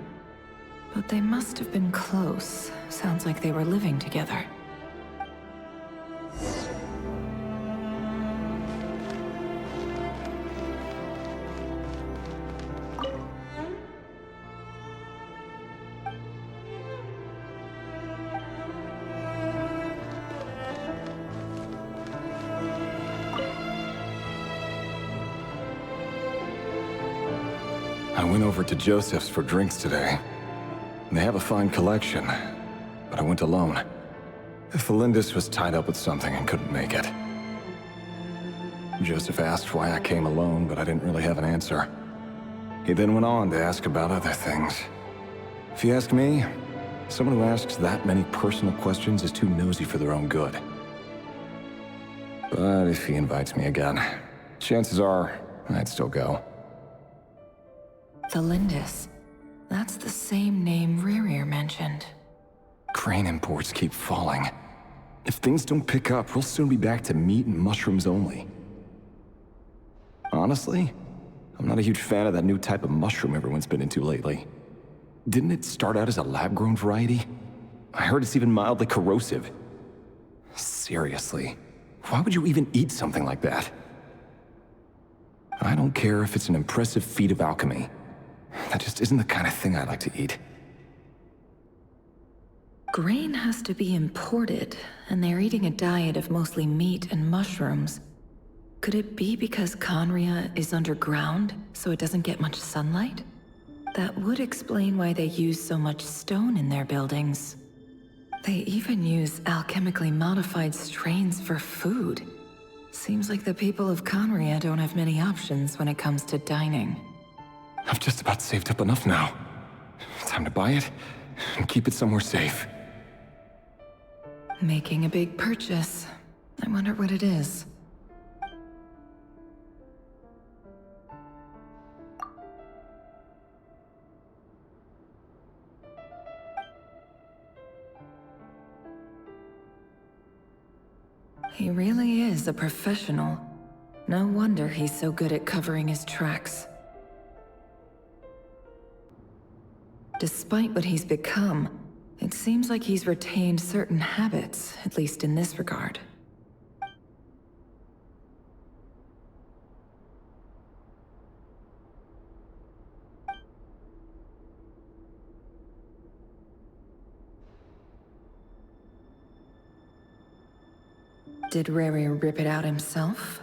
but they must have been close. Sounds like they were living together. I went over to Joseph's for drinks today. They have a fine collection, but I went alone. Felindis was tied up with something and couldn't make it. Joseph asked why I came alone, but I didn't really have an answer. He then went on to ask about other things. If you ask me, someone who asks that many personal questions is too nosy for their own good. But if he invites me again, chances are I'd still go. Felindis. That's the same name Rerir mentioned. Crane imports keep falling. If things don't pick up, we'll soon be back to meat and mushrooms only. Honestly, I'm not a huge fan of that new type of mushroom everyone's been into lately. Didn't it start out as a lab-grown variety? I heard it's even mildly corrosive. Seriously, why would you even eat something like that? I don't care if it's an impressive feat of alchemy. That just isn't the kind of thing I like to eat. Grain has to be imported, and they're eating a diet of mostly meat and mushrooms. Could it be because Conria is underground, so it doesn't get much sunlight? That would explain why they use so much stone in their buildings. They even use alchemically modified strains for food. Seems like the people of Conria don't have many options when it comes to dining. I've just about saved up enough now. Time to buy it and keep it somewhere safe. Making a big purchase. I wonder what it is. He really is a professional. No wonder he's so good at covering his tracks. Despite what he's become, it seems like he's retained certain habits, at least in this regard. Did Rerir rip it out himself?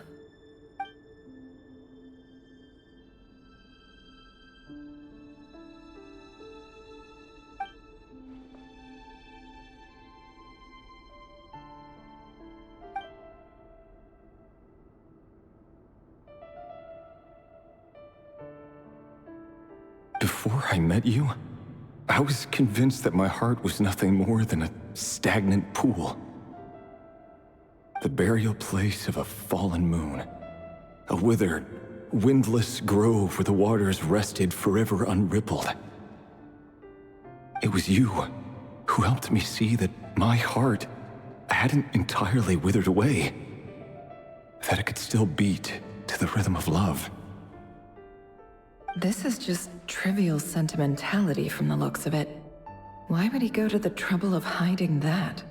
Before I met you, I was convinced that my heart was nothing more than a stagnant pool. The burial place of a fallen moon. A withered, windless grove where the waters rested forever unrippled. It was you who helped me see that my heart hadn't entirely withered away, that it could still beat to the rhythm of love. This is just trivial sentimentality from the looks of it. Why would he go to the trouble of hiding that?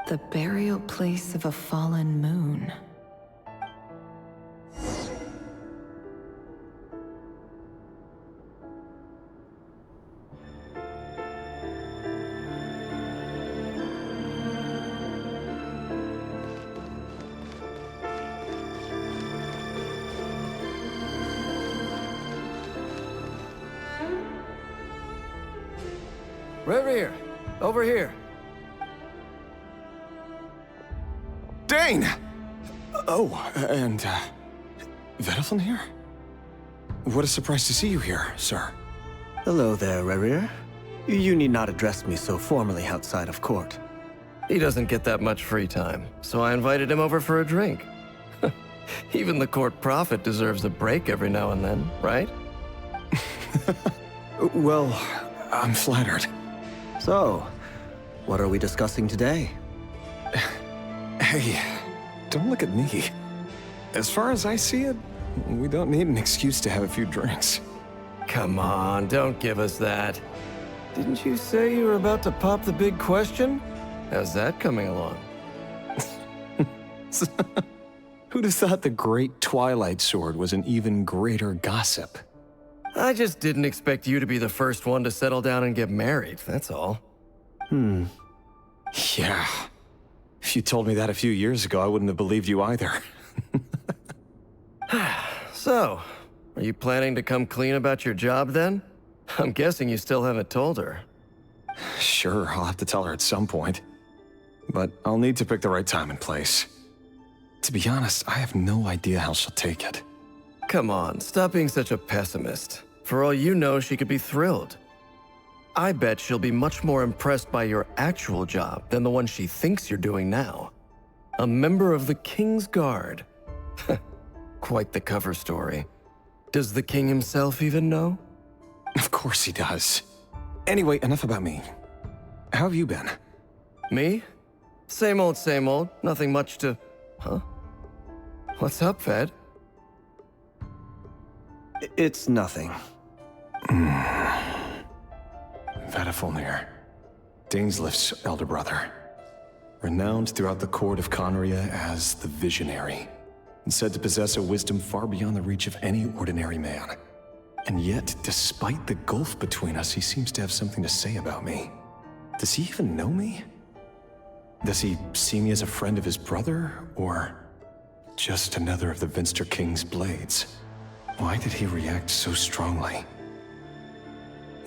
The burial place of a fallen moon. Reverie, over here. Dane! Oh, and, Vediflin here? What a surprise to see you here, sir. Hello there, Rerir. You need not address me so formally outside of court. He doesn't get that much free time, so I invited him over for a drink. Even the court prophet deserves a break every now and then, right? Well, I'm flattered. So, what are we discussing today? Hey, don't look at me. As far as I see it, we don't need an excuse to have a few drinks. Come on, don't give us that. Didn't you say you were about to pop the big question? How's that coming along? Who'd have thought the great Twilight Sword was an even greater gossip? I just didn't expect you to be the first one to settle down and get married, that's all. Yeah. If you told me that a few years ago, I wouldn't have believed you either. So, are you planning to come clean about your job then? I'm guessing you still haven't told her. Sure, I'll have to tell her at some point. But I'll need to pick the right time and place. To be honest, I have no idea how she'll take it. Come on, stop being such a pessimist. For all you know, she could be thrilled. I bet she'll be much more impressed by your actual job than the one she thinks you're doing now. A member of the King's Guard. Quite the cover story. Does the king himself even know? Of course he does. Anyway, enough about me. How have you been? Me? Same old, same old. Nothing much to... Huh? What's up, Ved? It's nothing. Vediflin, Dainsleif's elder brother. Renowned throughout the court of Conria as the Visionary, and said to possess a wisdom far beyond the reach of any ordinary man. And yet, despite the gulf between us, he seems to have something to say about me. Does he even know me? Does he see me as a friend of his brother, or just another of the Vinster King's blades? Why did he react so strongly?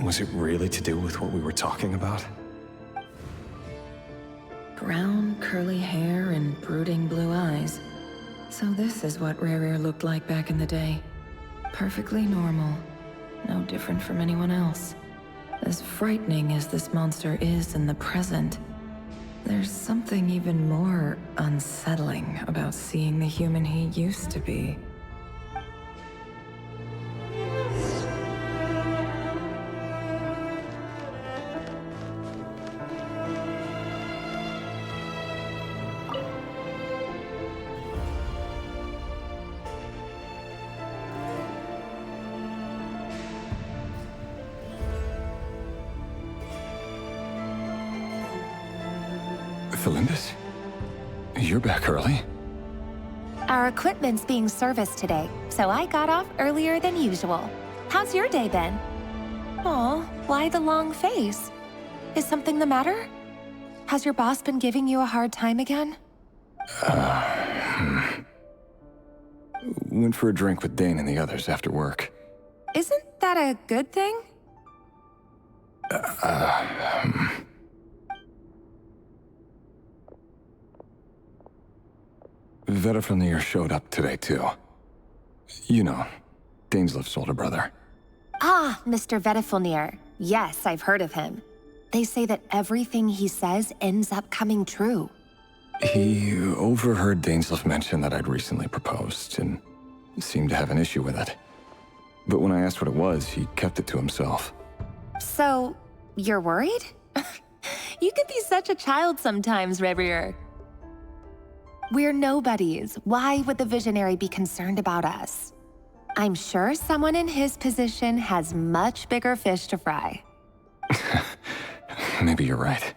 Was it really to do with what we were talking about? Brown, curly hair and brooding blue eyes. So this is what Rerir looked like back in the day. Perfectly normal. No different from anyone else. As frightening as this monster is in the present, there's something even more unsettling about seeing the human he used to be. Felindis? You're back early? Our equipment's being serviced today, so I got off earlier than usual. How's your day been? Aw, why the long face? Is something the matter? Has your boss been giving you a hard time again? Went for a drink with Dane and the others after work. Isn't that a good thing? Vediflin showed up today, too. You know, Dainsleif's older brother. Ah, Mr. Vediflin. Yes, I've heard of him. They say that everything he says ends up coming true. He overheard Dainsleif mention that I'd recently proposed, and seemed to have an issue with it. But when I asked what it was, he kept it to himself. So, you're worried? You can be such a child sometimes, Revier. We're nobodies. Why would the Visionary be concerned about us? I'm sure someone in his position has much bigger fish to fry. Maybe you're right.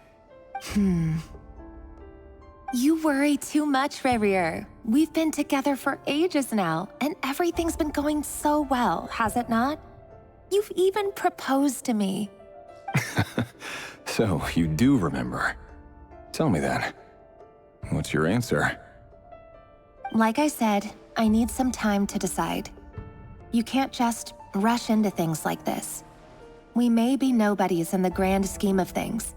You worry too much, Revier. We've been together for ages now, and everything's been going so well, has it not? You've even proposed to me. So, you do remember. Tell me then. What's your answer? Like I said, I need some time to decide. You can't just rush into things like this. We may be nobodies in the grand scheme of things,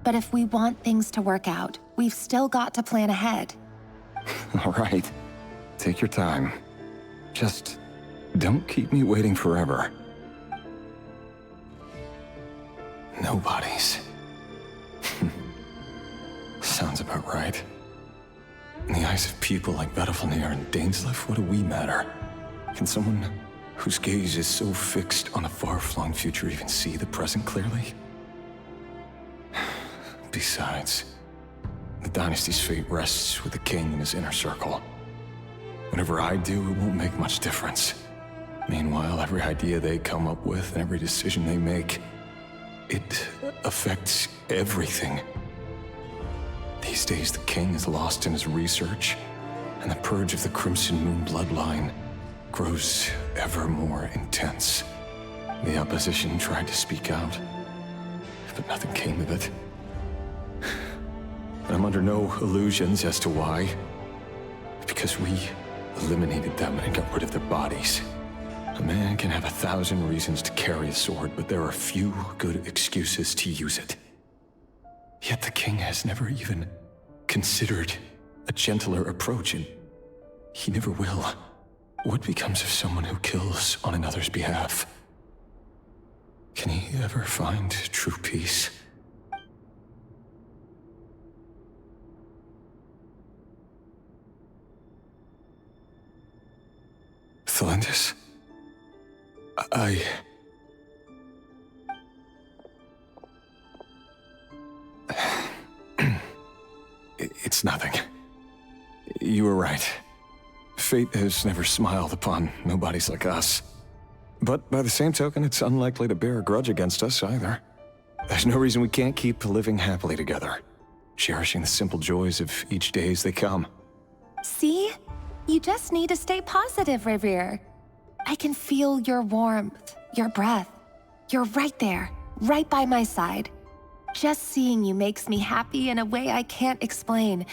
but if we want things to work out, we've still got to plan ahead. All right. Take your time. Just don't keep me waiting forever. Nobodies. Sounds about right. In the eyes of people like Battlefield and Dainsleif, what do we matter? Can someone whose gaze is so fixed on a far-flung future even see the present clearly? Besides, the dynasty's fate rests with the king and his inner circle. Whatever I do, it won't make much difference. Meanwhile, every idea they come up with and every decision they make, it affects everything. These days, the king is lost in his research, and the purge of the Crimson Moon bloodline grows ever more intense. The opposition tried to speak out, but nothing came of it. And I'm under no illusions as to why. Because we eliminated them and got rid of their bodies. A man can have 1,000 reasons to carry a sword, but there are few good excuses to use it. Yet the king has never even considered a gentler approach, and he never will. What becomes of someone who kills on another's behalf? Can he ever find true peace? Thelindis? It's nothing. You were right. Fate has never smiled upon nobodies like us. But by the same token, it's unlikely to bear a grudge against us either. There's no reason we can't keep living happily together, cherishing the simple joys of each day as they come. See? You just need to stay positive, Revier. I can feel your warmth, your breath. You're right there, right by my side. Just seeing you makes me happy in a way I can't explain.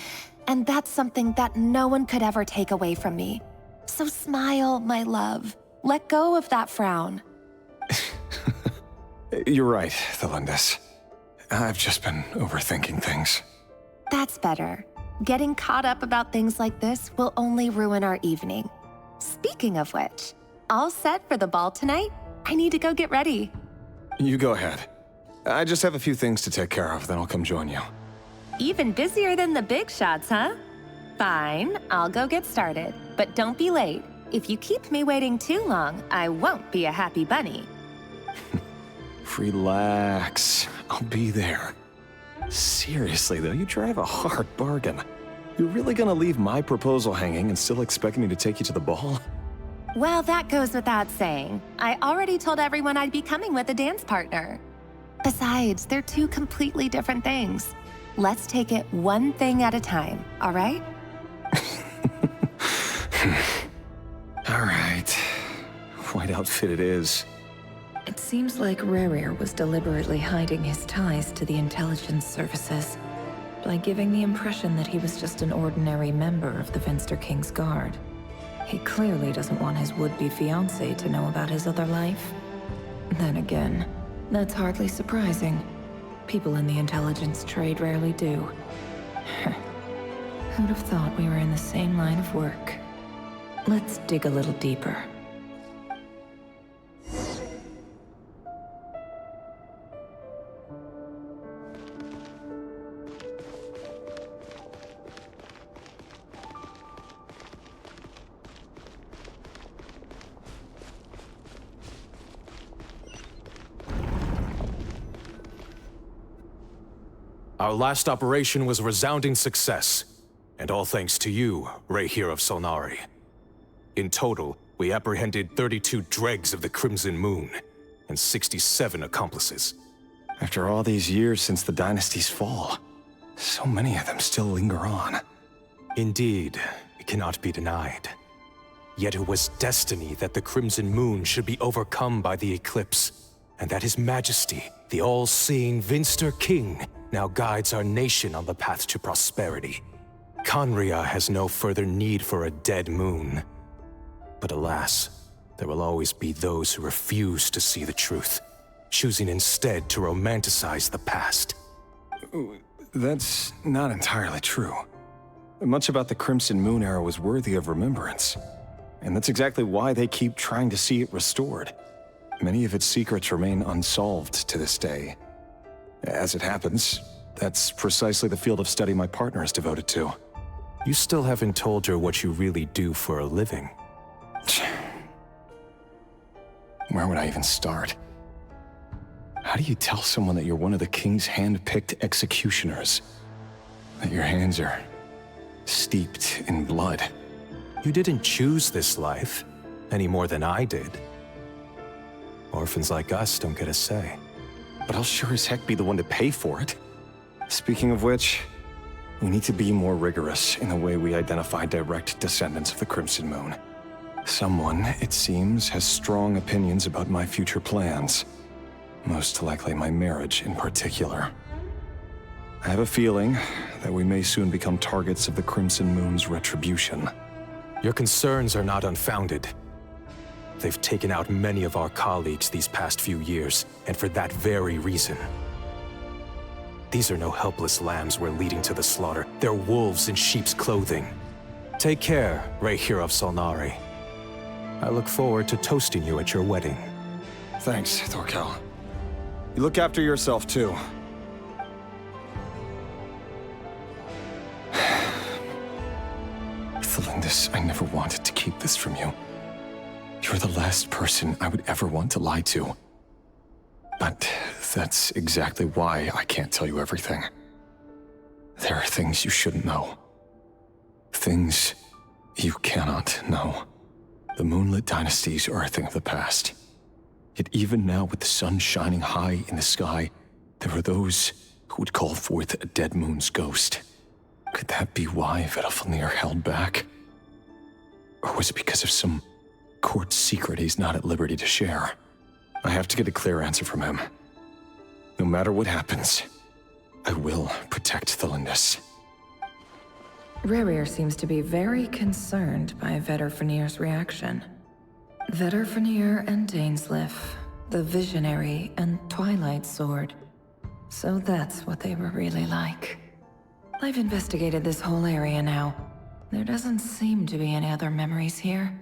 And that's something that no one could ever take away from me. So smile, my love. Let go of that frown. You're right, Thelindis. I've just been overthinking things. That's better. Getting caught up about things like this will only ruin our evening. Speaking of which, all set for the ball tonight? I need to go get ready. You go ahead. I just have a few things to take care of, then I'll come join you. Even busier than the big shots, huh? Fine, I'll go get started. But don't be late. If you keep me waiting too long, I won't be a happy bunny. Relax. I'll be there. Seriously, though, you drive a hard bargain. You're really gonna leave my proposal hanging and still expect me to take you to the ball? Well, that goes without saying. I already told everyone I'd be coming with a dance partner. Besides, they're two completely different things. Let's take it one thing at a time, all right? All right. White outfit it is. It seems like Rerir was deliberately hiding his ties to the intelligence services by giving the impression that he was just an ordinary member of the Finster King's Guard. He clearly doesn't want his would-be fiancée to know about his other life. Then again, that's hardly surprising. People in the intelligence trade rarely do. Who'd have thought we were in the same line of work? Let's dig a little deeper. Our last operation was a resounding success, and all thanks to you, Rayhir of Solnari. In total, we apprehended 32 dregs of the Crimson Moon, and 67 accomplices. After all these years since the dynasty's fall, so many of them still linger on. Indeed, it cannot be denied. Yet it was destiny that the Crimson Moon should be overcome by the eclipse, and that His Majesty, the all-seeing Vinster King, now guides our nation on the path to prosperity. Conria has no further need for a dead moon. But alas, there will always be those who refuse to see the truth, choosing instead to romanticize the past. That's not entirely true. Much about the Crimson Moon era was worthy of remembrance, and that's exactly why they keep trying to see it restored. Many of its secrets remain unsolved to this day. As it happens, that's precisely the field of study my partner is devoted to. You still haven't told her what you really do for a living. Where would I even start? How do you tell someone that you're one of the king's hand-picked executioners? That your hands are steeped in blood? You didn't choose this life, any more than I did. Orphans like us don't get a say. But I'll sure as heck be the one to pay for it. Speaking of which, we need to be more rigorous in the way we identify direct descendants of the Crimson Moon. Someone, it seems, has strong opinions about my future plans. Most likely my marriage in particular. I have a feeling that we may soon become targets of the Crimson Moon's retribution. Your concerns are not unfounded. They've taken out many of our colleagues these past few years, and for that very reason. These are no helpless lambs we're leading to the slaughter. They're wolves in sheep's clothing. Take care, Rayhir of Solnari. I look forward to toasting you at your wedding. Thanks, Thorkel. You look after yourself, too. Thelindis, I never wanted to keep this from you. You're the last person I would ever want to lie to. But that's exactly why I can't tell you everything. There are things you shouldn't know. Things you cannot know. The moonlit dynasties are a thing of the past. Yet even now, with the sun shining high in the sky, there are those who would call forth a dead moon's ghost. Could that be why Vedalfnir held back? Or was it because of some court secret he's not at liberty to share? I have to get a clear answer from him. No matter what happens, I will protect Thelindis. Rayhir seems to be very concerned by Vedalfnir's reaction. Vedalfnir and Dainsleif, the Visionary and Twilight Sword. So that's what they were really like. I've investigated this whole area now. There doesn't seem to be any other memories here.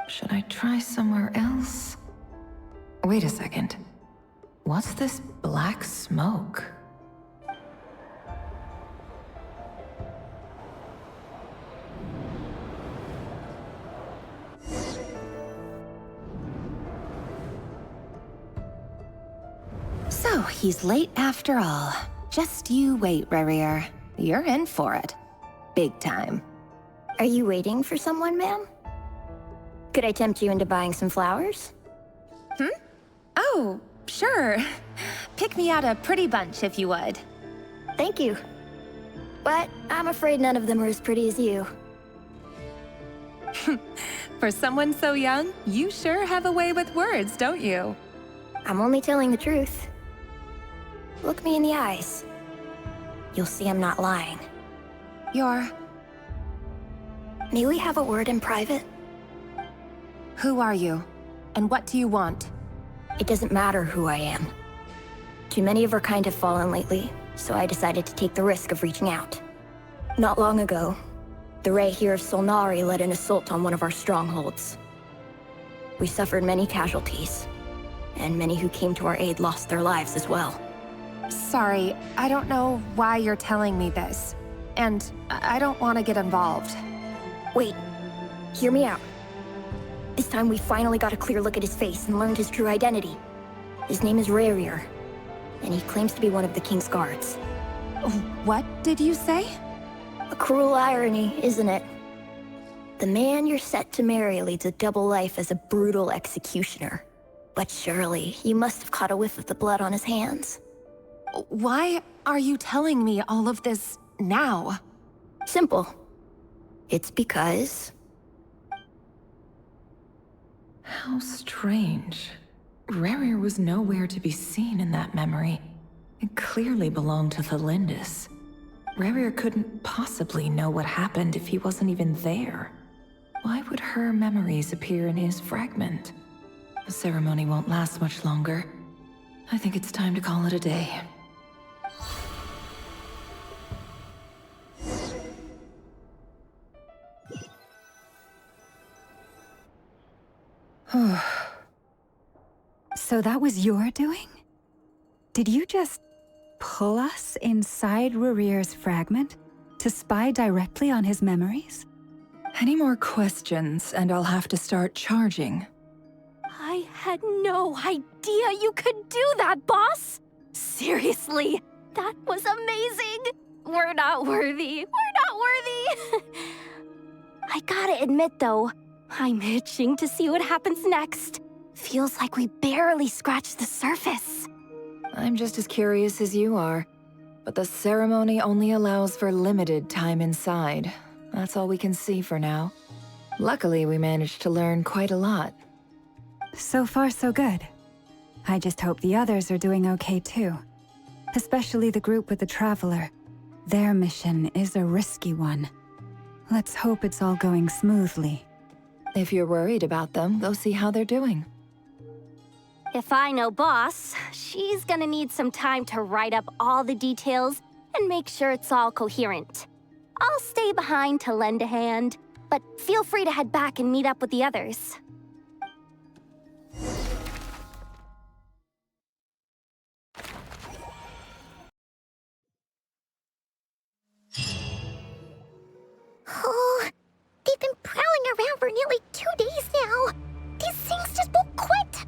Should I try somewhere else? Wait a second. What's this black smoke? So, he's late after all. Just you wait, Rayhir. You're in for it. Big time. Are you waiting for someone, ma'am? Could I tempt you into buying some flowers? Oh, sure. Pick me out a pretty bunch if you would. Thank you. But I'm afraid none of them are as pretty as you. For someone so young, you sure have a way with words, don't you? I'm only telling the truth. Look me in the eyes. You'll see I'm not lying. May we have a word in private? Who are you? And what do you want? It doesn't matter who I am. Too many of our kind have fallen lately, so I decided to take the risk of reaching out. Not long ago, the Rayhir of Solnari led an assault on one of our strongholds. We suffered many casualties, and many who came to our aid lost their lives as well. Sorry, I don't know why you're telling me this. And I don't want to get involved. Wait, hear me out. This time we finally got a clear look at his face and learned his true identity. His name is Rayhir, and he claims to be one of the King's guards. What did you say? A cruel irony, isn't it? The man you're set to marry leads a double life as a brutal executioner. But surely, you must have caught a whiff of the blood on his hands. Why are you telling me all of this now? Simple. It's because... How strange. Rerir was nowhere to be seen in that memory. It clearly belonged to the Lindis. Rerir couldn't possibly know what happened if he wasn't even there. Why would her memories appear in his fragment? The ceremony won't last much longer. I think it's time to call it a day. So that was your doing? Did you just pull us inside Rerir's fragment to spy directly on his memories? Any more questions, and I'll have to start charging. I had no idea you could do that, boss! Seriously, that was amazing! We're not worthy. We're not worthy! I gotta admit, though, I'm itching to see what happens next. Feels like we barely scratched the surface. I'm just as curious as you are, but the ceremony only allows for limited time inside. That's all we can see for now. Luckily, we managed to learn quite a lot. So far, so good. I just hope the others are doing okay too. Especially the group with the Traveler. Their mission is a risky one. Let's hope it's all going smoothly. If you're worried about them, go see how they're doing. If I know Boss, she's gonna need some time to write up all the details and make sure it's all coherent. I'll stay behind to lend a hand, but feel free to head back and meet up with the others. Oh, they've been prowling around for nearly 2 days now. These things just won't quit.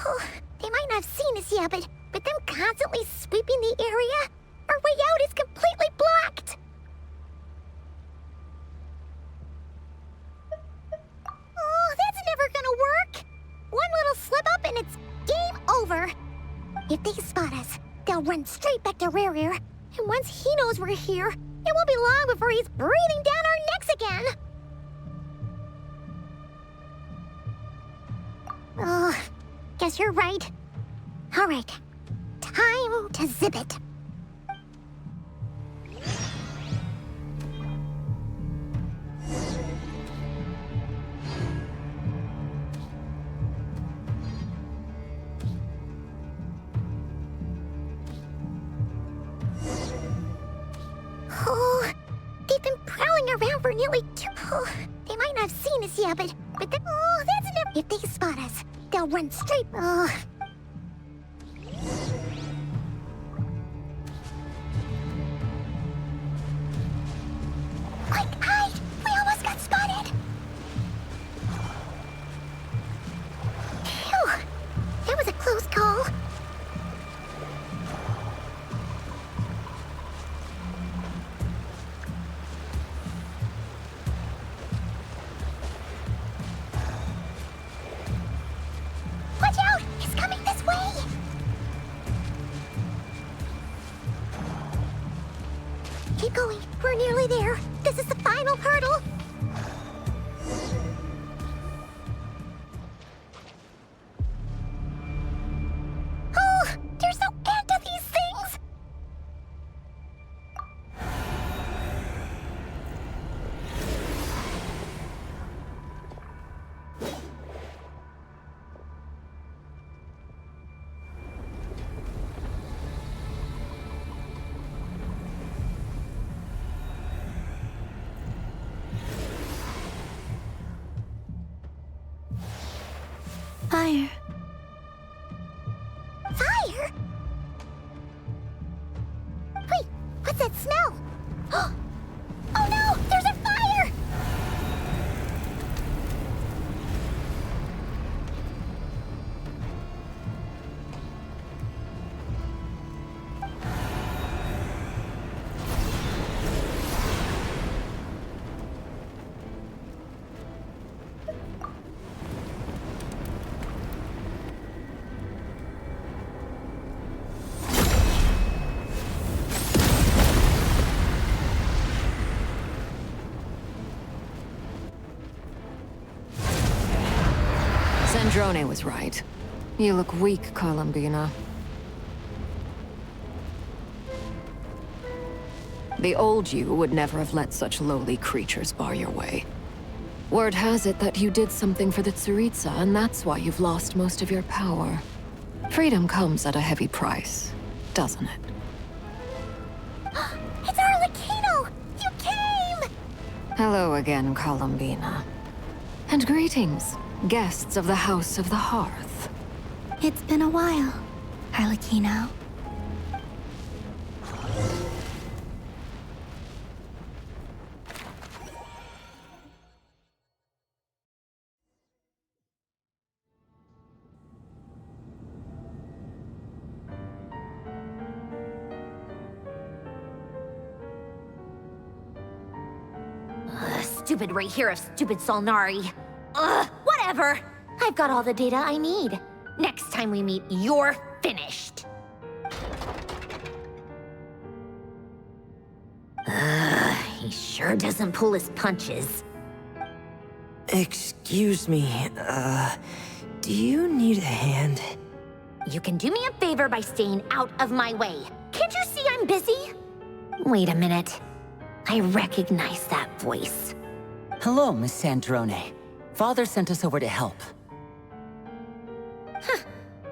Oh, they might not have seen us yet, but them constantly sweeping the area, our way out is completely blocked. Oh, that's never gonna work. One little slip up and it's game over. If they spot us, they'll run straight back to Rerir. And once he knows we're here, it won't be long before he's breathing down our necks again. Oh, guess you're right. All right, time to zip it. Oh, they've been prowling around for nearly 2... Oh, they might not have seen us yet, but oh, that's never... If they spot us, they'll run straight... Oh. Quick, hide! We almost got spotted! Phew, that was a close call. Watch out! He's coming this way! Keep going. We're nearly there. This is the final hurdle. Oh, there's no end to these things! Fire. Fire? Wait, what's that smell? Oh no, there's a fire! Santarone was right. You look weak, Columbina. The old you would never have let such lowly creatures bar your way. Word has it that you did something for the Tsaritsa, and that's why you've lost most of your power. Freedom comes at a heavy price, doesn't it? It's Arlecchino! You came! Hello again, Columbina. And greetings, guests of the House of the Hearth. It's been a while, Arlecchino. Stupid right here of stupid Solnari. Ugh, whatever. I've got all the data I need. Next time we meet, you're finished. He sure doesn't pull his punches. Excuse me, do you need a hand? You can do me a favor by staying out of my way. Can't you see I'm busy? Wait a minute. I recognize that voice. Hello, Miss Santarone. Father sent us over to help. Huh.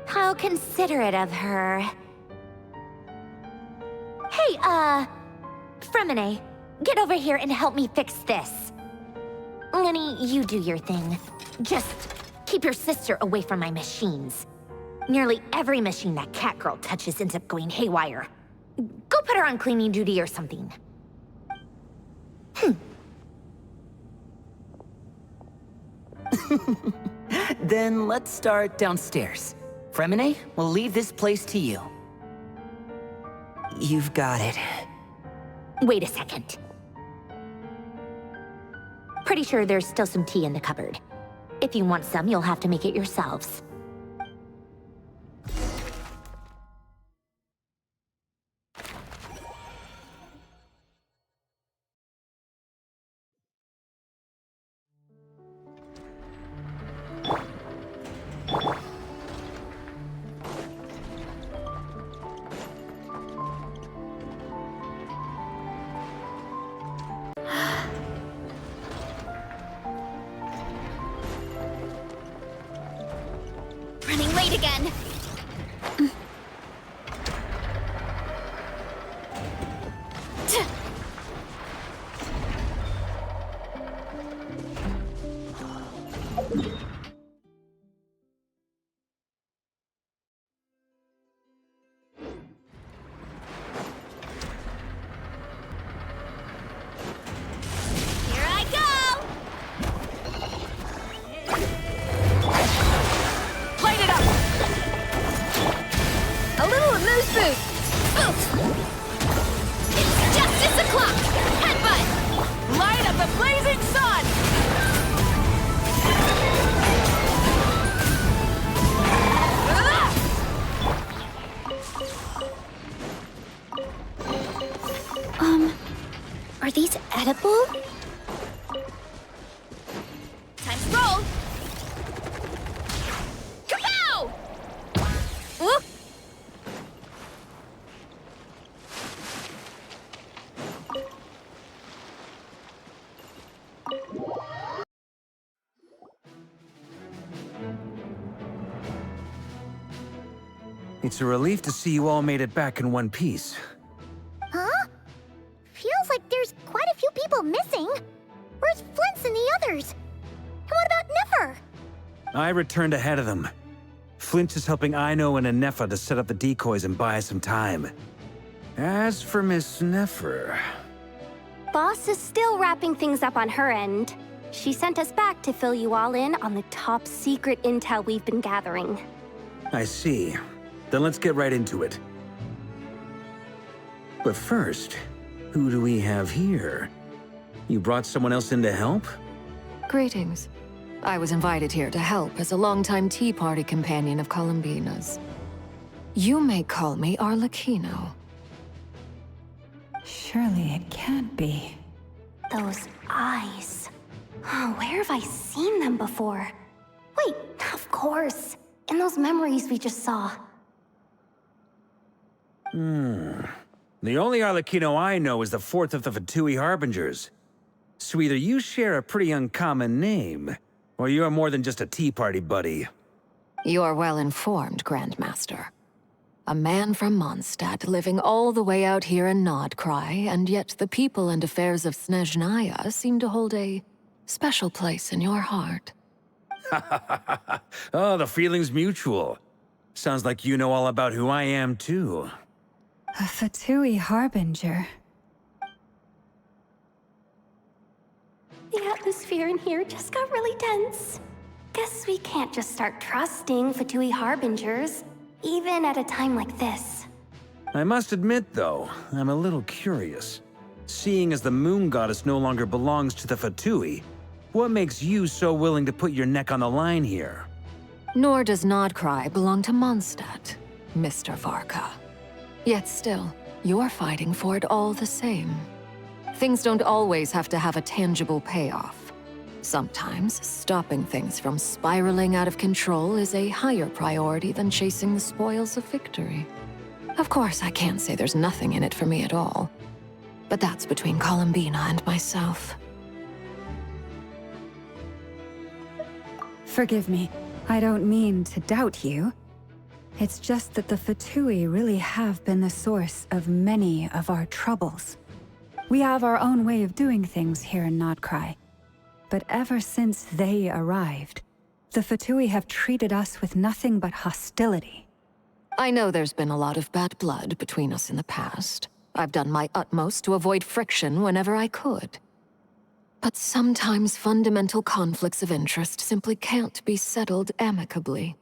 How considerate of her. Hey, Fremine, get over here and help me fix this. Lenny, you do your thing. Just keep your sister away from my machines. Nearly every machine that Catgirl touches ends up going haywire. Go put her on cleaning duty or something. Then let's start downstairs. Fremine, we'll leave this place to you. You've got it. Wait a second. Pretty sure there's still some tea in the cupboard. If you want some, you'll have to make it yourselves. Running late again. Here I go! Light it up! A little amuse boost! Oof! It's justice o'clock! Headbutt! Light up the blazing sun! Are these edible? Time to roll! Kapow! Whoop! It's a relief to see you all made it back in one piece. Huh? Feels like there's quite a few people missing. Where's Flint's and the others? And what about Nefer? I returned ahead of them. Flint is helping Ino and Anefa to set up the decoys and buy us some time. As for Miss Nefer... Boss is still wrapping things up on her end. She sent us back to fill you all in on the top secret intel we've been gathering. I see. Then let's get right into it. But first, who do we have here? You brought someone else in to help? Greetings. I was invited here to help as a longtime Tea Party companion of Columbina's. You may call me Arlecchino. Surely it can't be. Those eyes. Oh, where have I seen them before? Wait, of course. In those memories we just saw. The only Arlecchino I know is the fourth of the Fatui Harbingers. So either you share a pretty uncommon name, or you're more than just a tea party buddy. You're well informed, Grandmaster. A man from Mondstadt living all the way out here in Nodcry, and yet the people and affairs of Snezhnaya seem to hold a special place in your heart. Oh, the feeling's mutual. Sounds like you know all about who I am, too. A Fatui Harbinger. The atmosphere in here just got really tense. Guess we can't just start trusting Fatui Harbingers, even at a time like this. I must admit, though, I'm a little curious. Seeing as the Moon Goddess no longer belongs to the Fatui, what makes you so willing to put your neck on the line here? Nor does Nodcry belong to Mondstadt, Mr. Varka. Yet still, you're fighting for it all the same. Things don't always have to have a tangible payoff. Sometimes, stopping things from spiraling out of control is a higher priority than chasing the spoils of victory. Of course, I can't say there's nothing in it for me at all. But that's between Columbina and myself. Forgive me. I don't mean to doubt you. It's just that the Fatui really have been the source of many of our troubles. We have our own way of doing things here in Nodcry. But ever since they arrived, the Fatui have treated us with nothing but hostility. I know there's been a lot of bad blood between us in the past. I've done my utmost to avoid friction whenever I could. But sometimes fundamental conflicts of interest simply can't be settled amicably.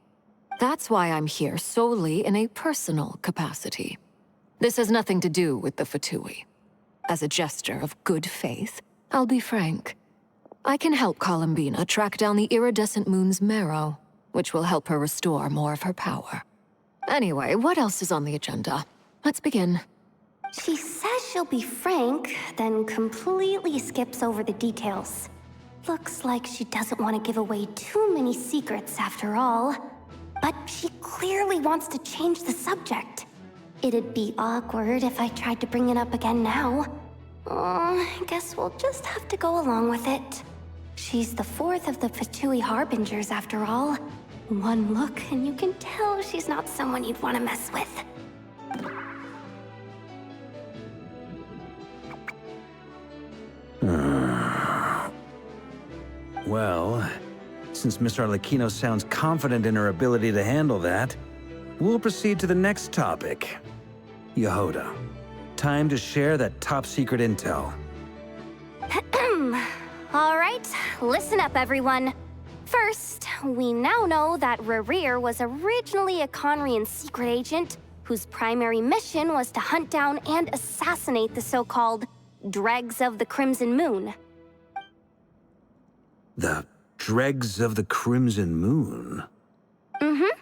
That's why I'm here solely in a personal capacity. This has nothing to do with the Fatui. As a gesture of good faith, I'll be frank. I can help Columbina track down the iridescent moon's marrow, which will help her restore more of her power. Anyway, what else is on the agenda? Let's begin. She says she'll be frank, then completely skips over the details. Looks like she doesn't want to give away too many secrets after all. But she clearly wants to change the subject. It'd be awkward if I tried to bring it up again now. I guess we'll just have to go along with it. She's the fourth of the Fatui Harbingers after all. One look and you can tell she's not someone you'd want to mess with. Well, since Miss Arlecchino sounds confident in her ability to handle that, we'll proceed to the next topic. Yehoda, time to share that top-secret intel. All right, listen up, everyone. First, we now know that Rerir was originally a Conrian secret agent whose primary mission was to hunt down and assassinate the so-called Dregs of the Crimson Moon. The Dregs of the Crimson Moon? Mm-hmm.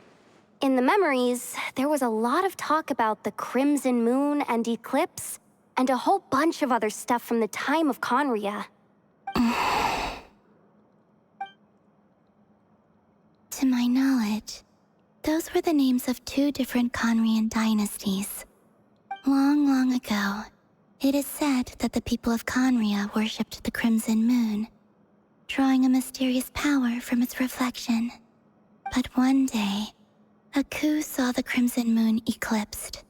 In the memories, there was a lot of talk about the Crimson Moon and Eclipse, and a whole bunch of other stuff from the time of Conria. To my knowledge, those were the names of two different Conrian dynasties. Long, long ago, it is said that the people of Conria worshipped the Crimson Moon, drawing a mysterious power from its reflection. But one day, a coup saw the Crimson Moon eclipsed,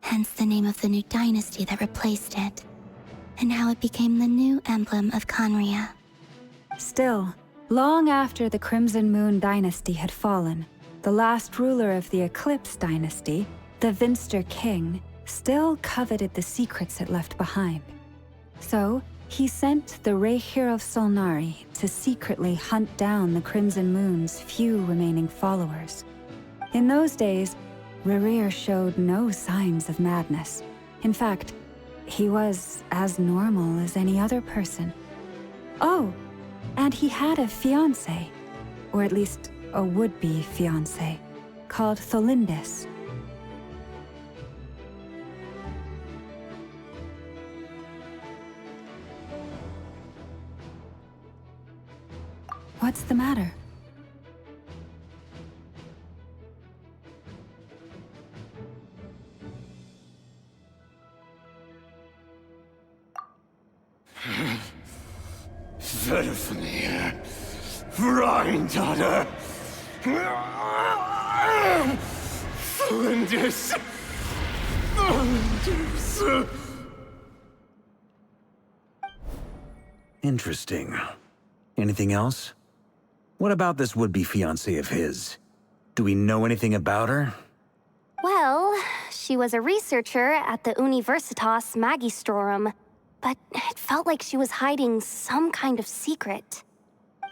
hence the name of the new dynasty that replaced it, and how it became the new emblem of Conria. Still, long after the Crimson Moon dynasty had fallen, the last ruler of the Eclipse dynasty, the Vinster King, still coveted the secrets it left behind. So, he sent the Rehir of Solnari to secretly hunt down the Crimson Moon's few remaining followers. In those days, Rerir showed no signs of madness. In fact, he was as normal as any other person. Oh, and he had a fiancé, or at least a would-be fiancé, called Tholindis. What's the matter? Verfnir, Freindaughter, Flinders. Interesting. Anything else? What about this would-be fiancée of his? Do we know anything about her? Well, she was a researcher at the Universitas Magistrorum, but it felt like she was hiding some kind of secret.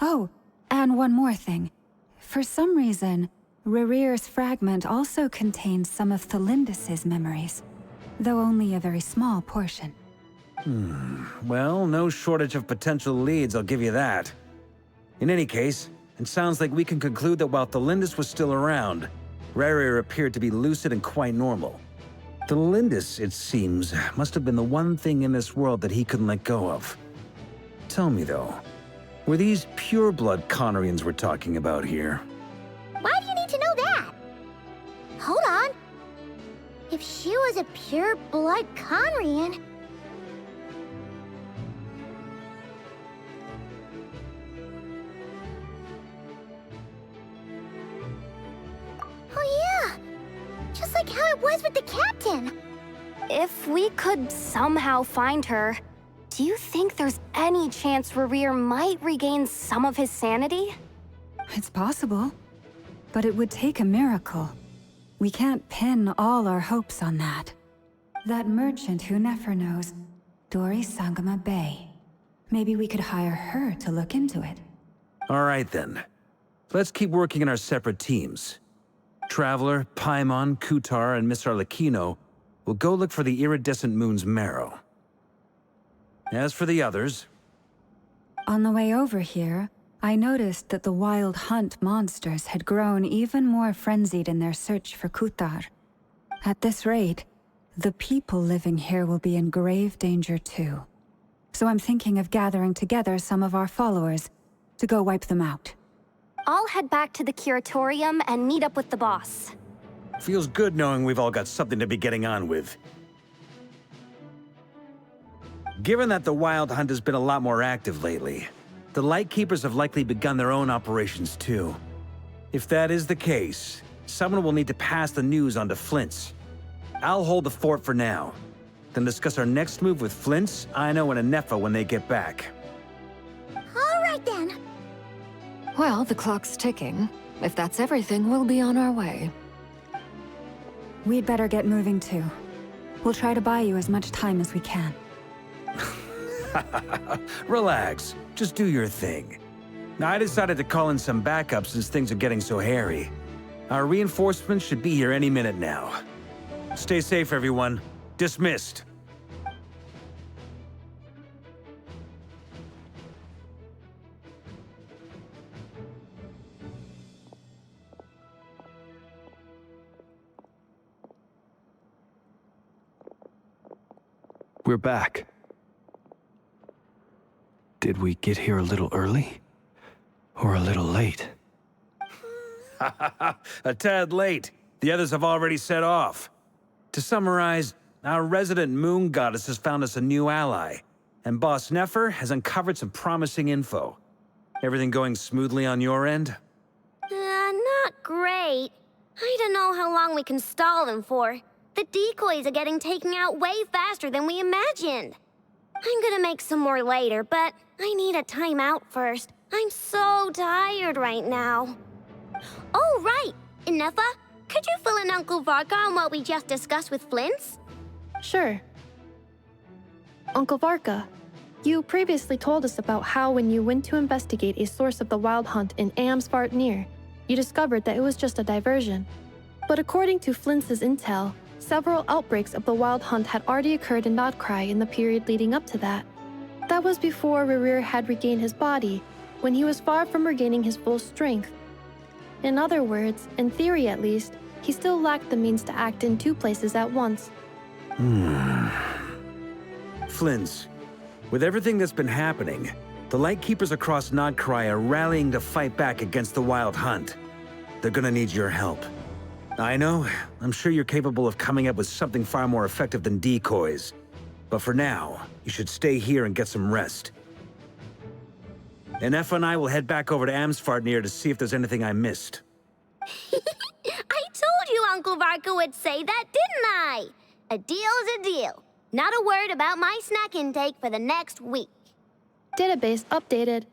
Oh, and one more thing. For some reason, Rerir's fragment also contains some of Thelindis' memories, though only a very small portion. Well, no shortage of potential leads, I'll give you that. In any case, it sounds like we can conclude that while Thelindis was still around, Rerir appeared to be lucid and quite normal. Thelindis, it seems, must have been the one thing in this world that he couldn't let go of. Tell me, though, were these pure-blood Conorians we're talking about here? Why do you need to know that? Hold on. If she was a pure-blood Conrian... Oh yeah! Just like how it was with the captain! If we could somehow find her, do you think there's any chance Rerir might regain some of his sanity? It's possible, but it would take a miracle. We can't pin all our hopes on that. That merchant who Nefer knows, Dori Sangama Bay. Maybe we could hire her to look into it. All right, then. Let's keep working in our separate teams. Traveler, Paimon, Kutar, and Miss Arlecchino will go look for the iridescent moon's marrow. As for the others... On the way over here, I noticed that the Wild Hunt monsters had grown even more frenzied in their search for Kutar. At this rate, the people living here will be in grave danger too. So I'm thinking of gathering together some of our followers to go wipe them out. I'll head back to the curatorium and meet up with the boss. Feels good knowing we've all got something to be getting on with. Given that the Wild Hunt has been a lot more active lately, the Lightkeepers have likely begun their own operations too. If that is the case, someone will need to pass the news on to Flint's. I'll hold the fort for now, then discuss our next move with Flint's, Aino, and Anefa when they get back. All right then. Well, the clock's ticking. If that's everything, we'll be on our way. We'd better get moving too. We'll try to buy you as much time as we can. Relax. Just do your thing. Now, I decided to call in some backup since things are getting so hairy. Our reinforcements should be here any minute now. Stay safe, everyone. Dismissed. We're back. Did we get here a little early? Or a little late? A tad late. The others have already set off. To summarize, our resident moon goddess has found us a new ally, and Boss Nefer has uncovered some promising info. Everything going smoothly on your end? Not great. I don't know how long we can stall them for. The decoys are getting taken out way faster than we imagined. I'm gonna make some more later, but I need a timeout first. I'm so tired right now. Oh, right! Inefa, could you fill in Uncle Varka on what we just discussed with Flint's? Sure. Uncle Varka, you previously told us about how when you went to investigate a source of the Wild Hunt in Amsvartnir, you discovered that it was just a diversion. But according to Flint's intel, several outbreaks of the Wild Hunt had already occurred in Nodcry in the period leading up to that. That was before Rerir had regained his body, when he was far from regaining his full strength. In other words, in theory at least, he still lacked the means to act in two places at once. Flint's, with everything that's been happening, the Lightkeepers across Nodcry are rallying to fight back against the Wild Hunt. They're gonna need your help. I know, I'm sure you're capable of coming up with something far more effective than decoys. But for now, you should stay here and get some rest. And Effa and I will head back over to Amsfartnir to see if there's anything I missed. I told you Uncle Varka would say that, didn't I? A deal's a deal. Not a word about my snack intake for the next week. Database updated.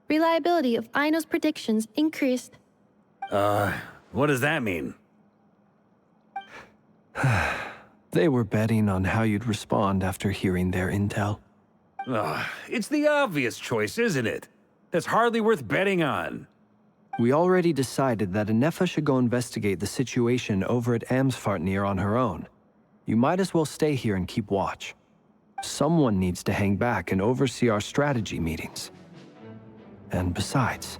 Reliability of Aino's predictions increased. What does that mean? They were betting on how you'd respond after hearing their intel. It's the obvious choice, isn't it? That's hardly worth betting on. We already decided that Anefa should go investigate the situation over at Amsfartnir on her own. You might as well stay here and keep watch. Someone needs to hang back and oversee our strategy meetings. And besides,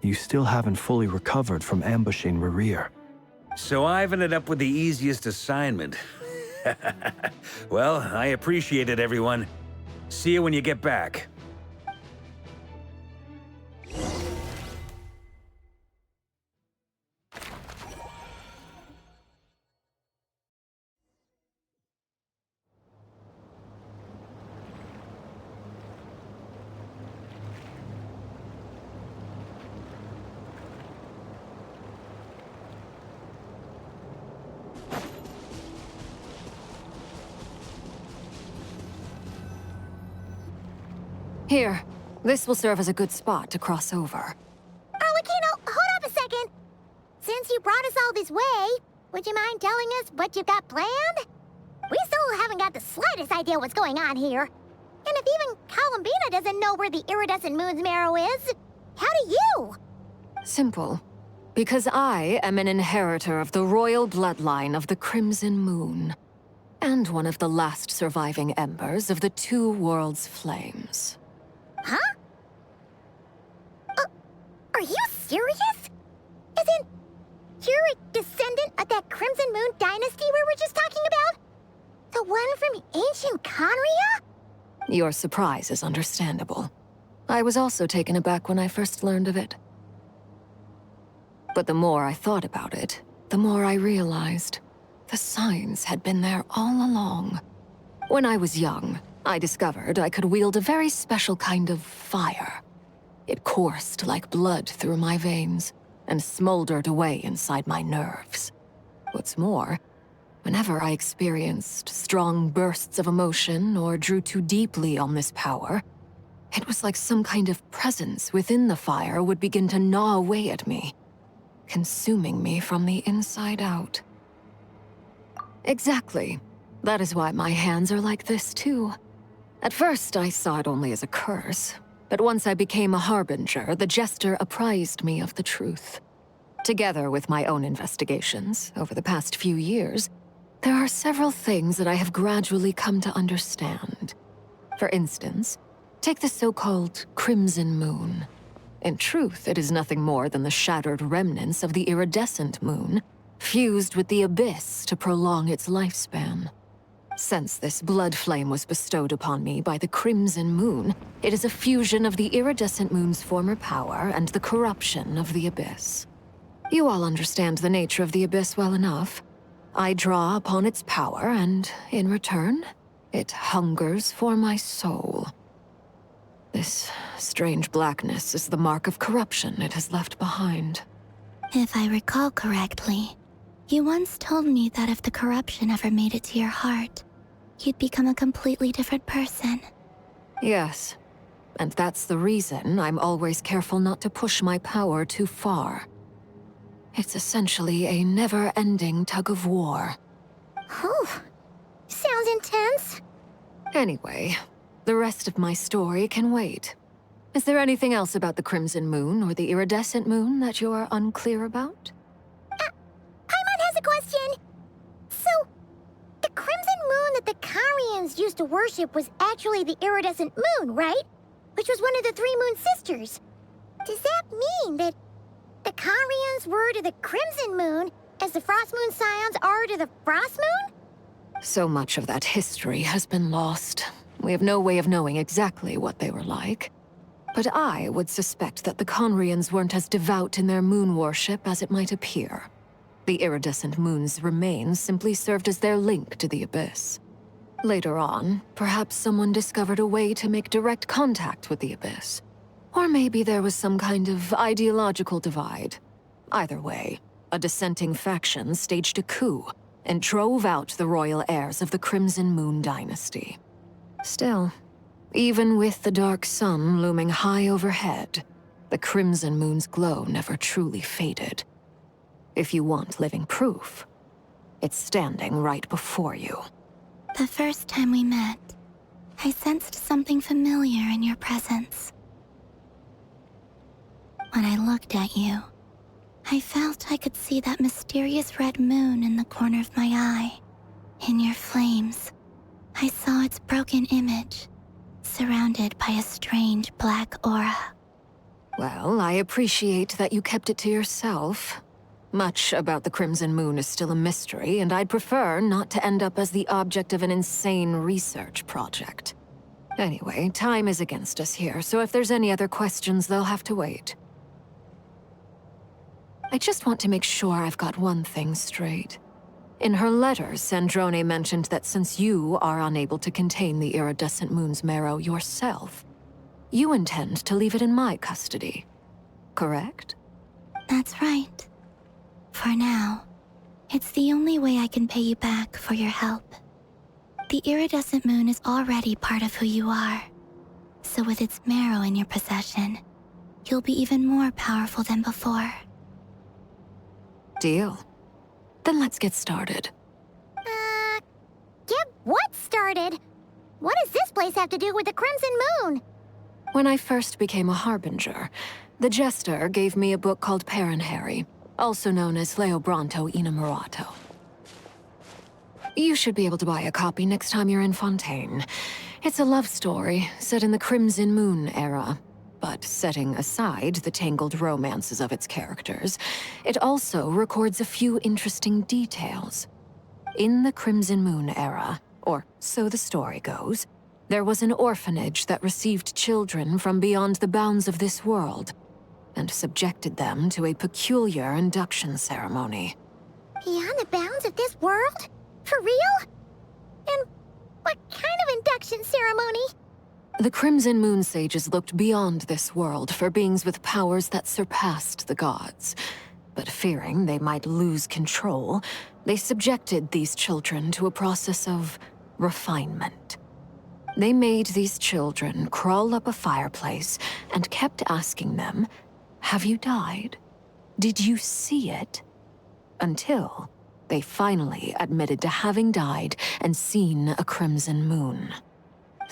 you still haven't fully recovered from ambushing Rerir. So I've ended up with the easiest assignment. Well, I appreciate it, everyone. See you when you get back. Here, this will serve as a good spot to cross over. Arlecchino, hold up a second. Since you brought us all this way, would you mind telling us what you've got planned? We still haven't got the slightest idea what's going on here. And if even Columbina doesn't know where the iridescent moon's marrow is, how do you? Simple. Because I am an inheritor of the royal bloodline of the Crimson Moon. And one of the last surviving embers of the Two Worlds' flames. Huh? Are you serious? Isn't you're a descendant of that Crimson Moon dynasty we were just talking about? The one from ancient Conria? Your surprise is understandable. I was also taken aback when I first learned of it. But the more I thought about it, the more I realized the signs had been there all along. When I was young, I discovered I could wield a very special kind of fire. It coursed like blood through my veins and smoldered away inside my nerves. What's more, whenever I experienced strong bursts of emotion or drew too deeply on this power, it was like some kind of presence within the fire would begin to gnaw away at me, consuming me from the inside out. Exactly. That is why my hands are like this, too. At first, I saw it only as a curse, but once I became a harbinger, the Jester apprised me of the truth. Together with my own investigations over the past few years, there are several things that I have gradually come to understand. For instance, take the so-called Crimson Moon. In truth, it is nothing more than the shattered remnants of the iridescent moon, fused with the abyss to prolong its lifespan. Since this blood flame was bestowed upon me by the Crimson Moon, it is a fusion of the iridescent moon's former power and the corruption of the abyss. You all understand the nature of the abyss well enough. I draw upon its power, and in return, it hungers for my soul. This strange blackness is the mark of corruption it has left behind. If I recall correctly, you once told me that if the corruption ever made it to your heart, you'd become a completely different person. Yes, and that's the reason I'm always careful not to push my power too far. It's essentially a never-ending tug of war. Whew. Sounds intense. Anyway, the rest of my story can wait. Is there anything else about the Crimson Moon or the Iridescent Moon that you're unclear about? Paimon has a question. So, the Crimson Moon that the Carians used to worship was actually the Iridescent Moon, right? Which was one of the three Moon Sisters. Does that mean that the Carians were to the Crimson Moon as the Frost Moon Scions are to the Frost Moon? So much of that history has been lost. We have no way of knowing exactly what they were like. But I would suspect that the Conrians weren't as devout in their moon worship as it might appear. The iridescent moon's remains simply served as their link to the abyss. Later on, perhaps someone discovered a way to make direct contact with the Abyss. Or maybe there was some kind of ideological divide. Either way, a dissenting faction staged a coup and drove out the royal heirs of the Crimson Moon dynasty. Still, even with the dark sun looming high overhead, the Crimson Moon's glow never truly faded. If you want living proof, it's standing right before you. The first time we met, I sensed something familiar in your presence. When I looked at you, I felt I could see that mysterious red moon in the corner of my eye. In your flames, I saw its broken image, surrounded by a strange black aura. Well, I appreciate that you kept it to yourself. Much about the Crimson Moon is still a mystery, and I'd prefer not to end up as the object of an insane research project. Anyway, time is against us here, so if there's any other questions, they'll have to wait. I just want to make sure I've got one thing straight. In her letters, Sandrone mentioned that since you are unable to contain the iridescent moon's marrow yourself, you intend to leave it in my custody. Correct? That's right. For now, it's the only way I can pay you back for your help. The iridescent moon is already part of who you are. So with its marrow in your possession, you'll be even more powerful than before. Deal. Then let's get started. Get what started? What does this place have to do with the Crimson Moon? When I first became a Harbinger, the Jester gave me a book called Paranhari, also known as Leobranto Inamorato. You should be able to buy a copy next time you're in Fontaine. It's a love story set in the Crimson Moon era. But setting aside the tangled romances of its characters, it also records a few interesting details. In the Crimson Moon era, or so the story goes, there was an orphanage that received children from beyond the bounds of this world, and subjected them to a peculiar induction ceremony. Beyond the bounds of this world? For real? And what kind of induction ceremony? The Crimson Moon sages looked beyond this world for beings with powers that surpassed the gods. But fearing they might lose control, they subjected these children to a process of refinement. They made these children crawl up a fireplace and kept asking them, "Have you died? Did you see it?" Until they finally admitted to having died and seen a crimson moon.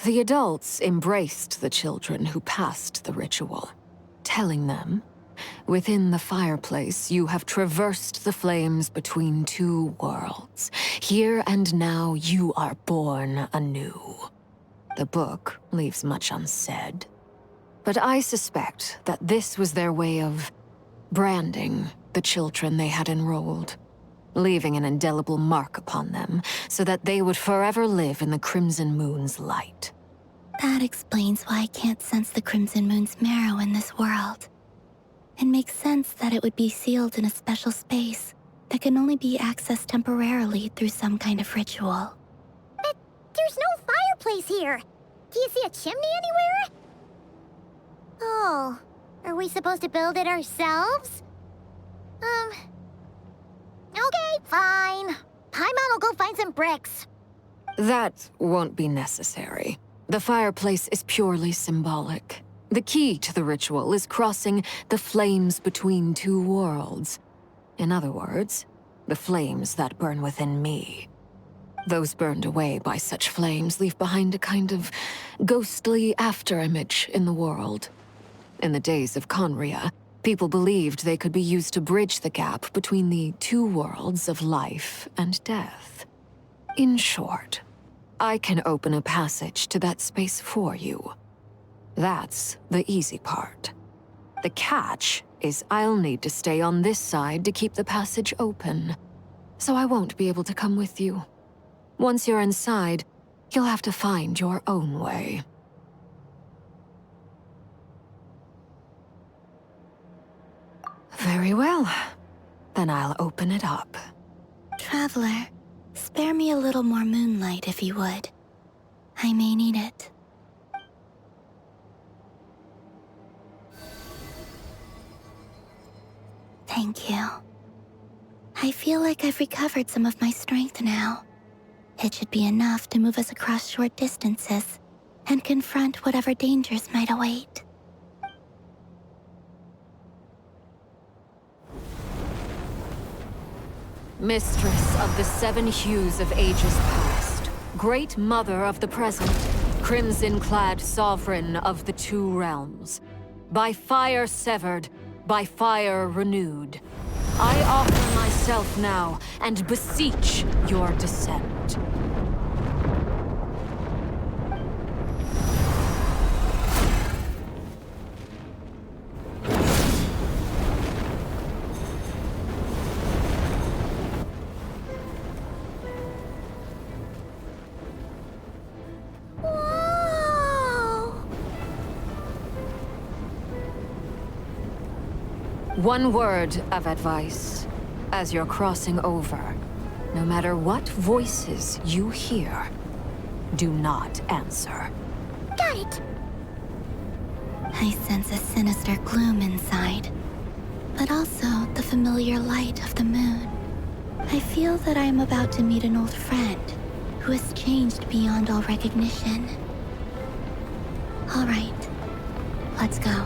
The adults embraced the children who passed the ritual, telling them, "Within the fireplace, you have traversed the flames between two worlds. Here and now, you are born anew." The book leaves much unsaid, but I suspect that this was their way of branding the children they had enrolled, leaving an indelible mark upon them so that they would forever live in the Crimson Moon's light. That explains why I can't sense the Crimson Moon's marrow in this world. It makes sense that it would be sealed in a special space that can only be accessed temporarily through some kind of ritual. But there's no fireplace here. Do you see a chimney anywhere? Oh, are we supposed to build it ourselves? Okay, fine. Paimon will go find some bricks. That won't be necessary. The fireplace is purely symbolic. The key to the ritual is crossing the flames between two worlds. In other words, the flames that burn within me. Those burned away by such flames leave behind a kind of ghostly afterimage in the world. In the days of Conria, people believed they could be used to bridge the gap between the two worlds of life and death. In short, I can open a passage to that space for you. That's the easy part. The catch is I'll need to stay on this side to keep the passage open, so I won't be able to come with you. Once you're inside, you'll have to find your own way. Very well. Then I'll open it up. Traveler, spare me a little more moonlight if you would. I may need it. Thank you. I feel like I've recovered some of my strength now. It should be enough to move us across short distances and confront whatever dangers might await. Mistress of the 7 hues of ages past, Great Mother of the present, crimson-clad sovereign of the 2 realms, by fire severed, by fire renewed, I offer myself now and beseech your descent. One word of advice. As you're crossing over, no matter what voices you hear, do not answer. Got it! I sense a sinister gloom inside, but also the familiar light of the moon. I feel that I am about to meet an old friend who has changed beyond all recognition. All right, let's go.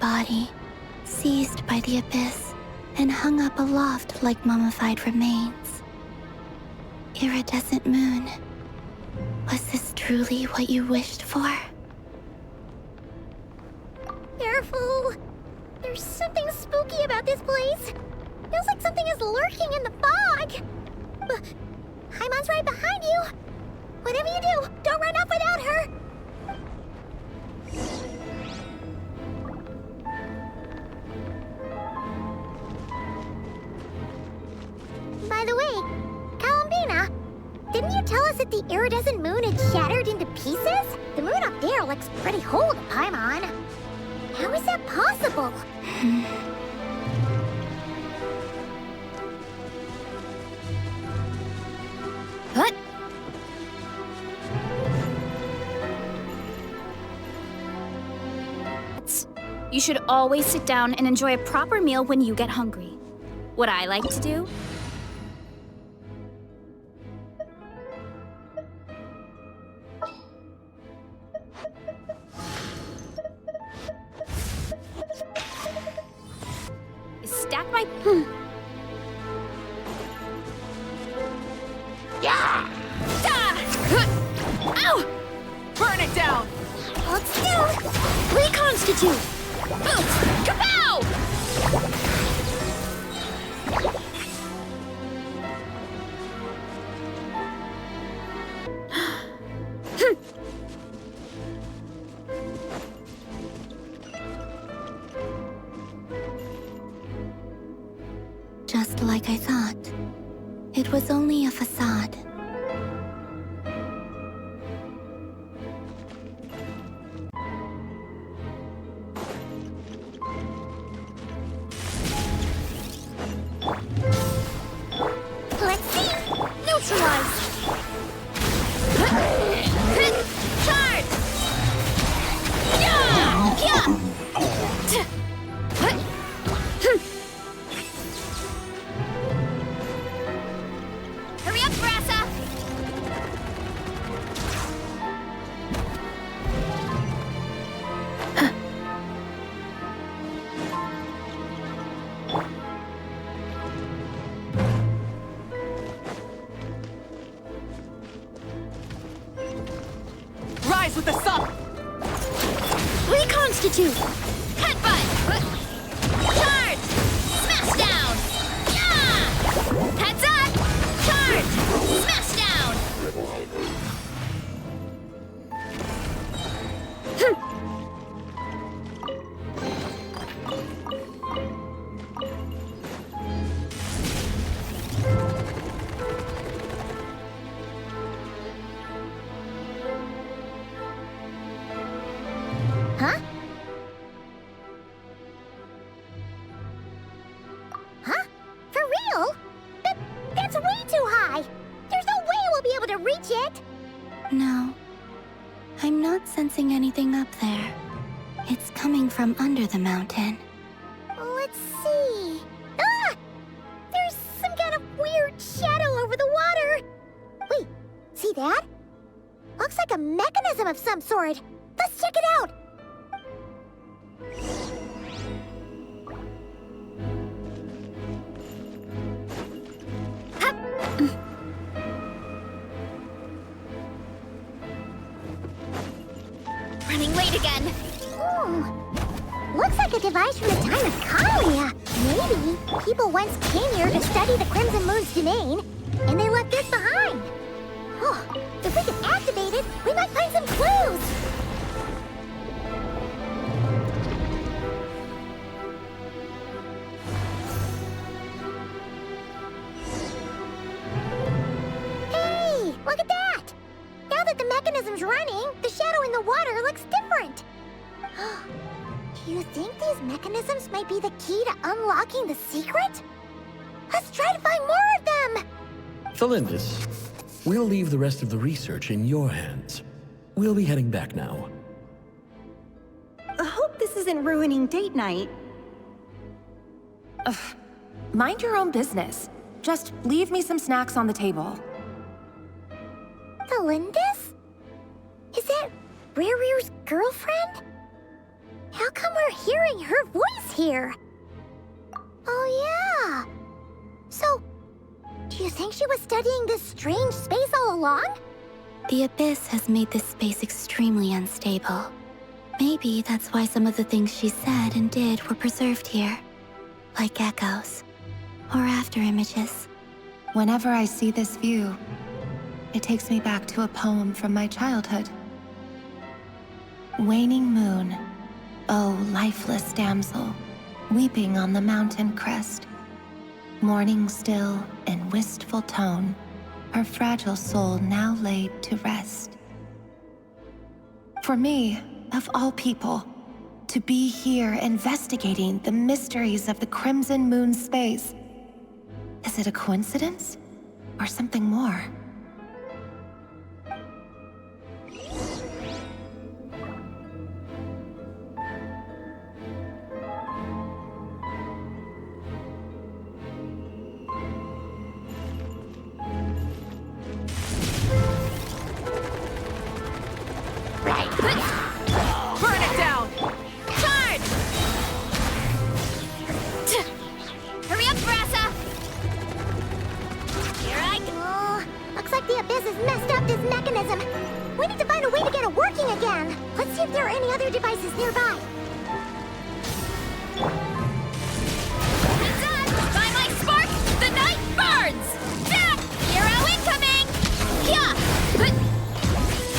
Body, seized by the abyss, and hung up aloft like mummified remains. Iridescent moon, was this truly what you wished for? Careful! There's something spooky about this place. Feels like something is lurking in the fog. Haimon's right behind you. Whatever you do, don't run off without her. By the way, Kalambina, didn't you tell us that the iridescent moon had shattered into pieces? The moon up there looks pretty whole to Paimon. How is that possible? What? You should always sit down and enjoy a proper meal when you get hungry. What I like to do? Stack my... Yeah! Ow! Burn it down! Let's do! Reconstitute! Kapow! Just like like I thought. It was only a facade. Let's see! Neutralize! Charge! Yeah! Hurry up, Brassa! Rise with the sun! Reconstitute! Headbutt! Charge! Smash down! Yeah! Heads up! Charge! Smash down! Huh? Huh? For real? That's way too high! There's no way we'll be able to reach it! No. I'm not sensing anything up there. It's coming from under the mountain. Let's see... Ah! There's some kind of weird shadow over the water! Wait, see that? Looks like a mechanism of some sort. Let's check it out! Running late again. Looks like a device from the time of Kalia. Maybe people once came here to study the Crimson Moon's domain, and they left this behind. Oh, if we can activate it, we might find some clues. Hey, look at that! Now that the mechanism's running, the shadow in the water looks different. Do you think these mechanisms might be the key to unlocking the secret? Let's try to find more of them! Thalindis, we'll leave the rest of the research in your hands. We'll be heading back now. I hope this isn't ruining date night. Ugh. Mind your own business. Just leave me some snacks on the table. Thalindis? Is that Rear's girlfriend? How come we're hearing her voice here? Oh yeah! So, do you think she was studying this strange space all along? The Abyss has made this space extremely unstable. Maybe that's why some of the things she said and did were preserved here. Like echoes. Or after images. Whenever I see this view, it takes me back to a poem from my childhood. Waning moon, oh lifeless damsel, weeping on the mountain crest. Mourning still in wistful tone, her fragile soul now laid to rest. For me, of all people, to be here investigating the mysteries of the Crimson Moon space. Is it a coincidence? Or something more? Burn it down! Charge! Hurry up, Brassa! Here I go! Oh, looks like the Abyss has messed up this mechanism. We need to find a way to get it working again. Let's see if there are any other devices nearby. Heads up! By my spark, the night burns! Zap! Hero incoming! Hyah!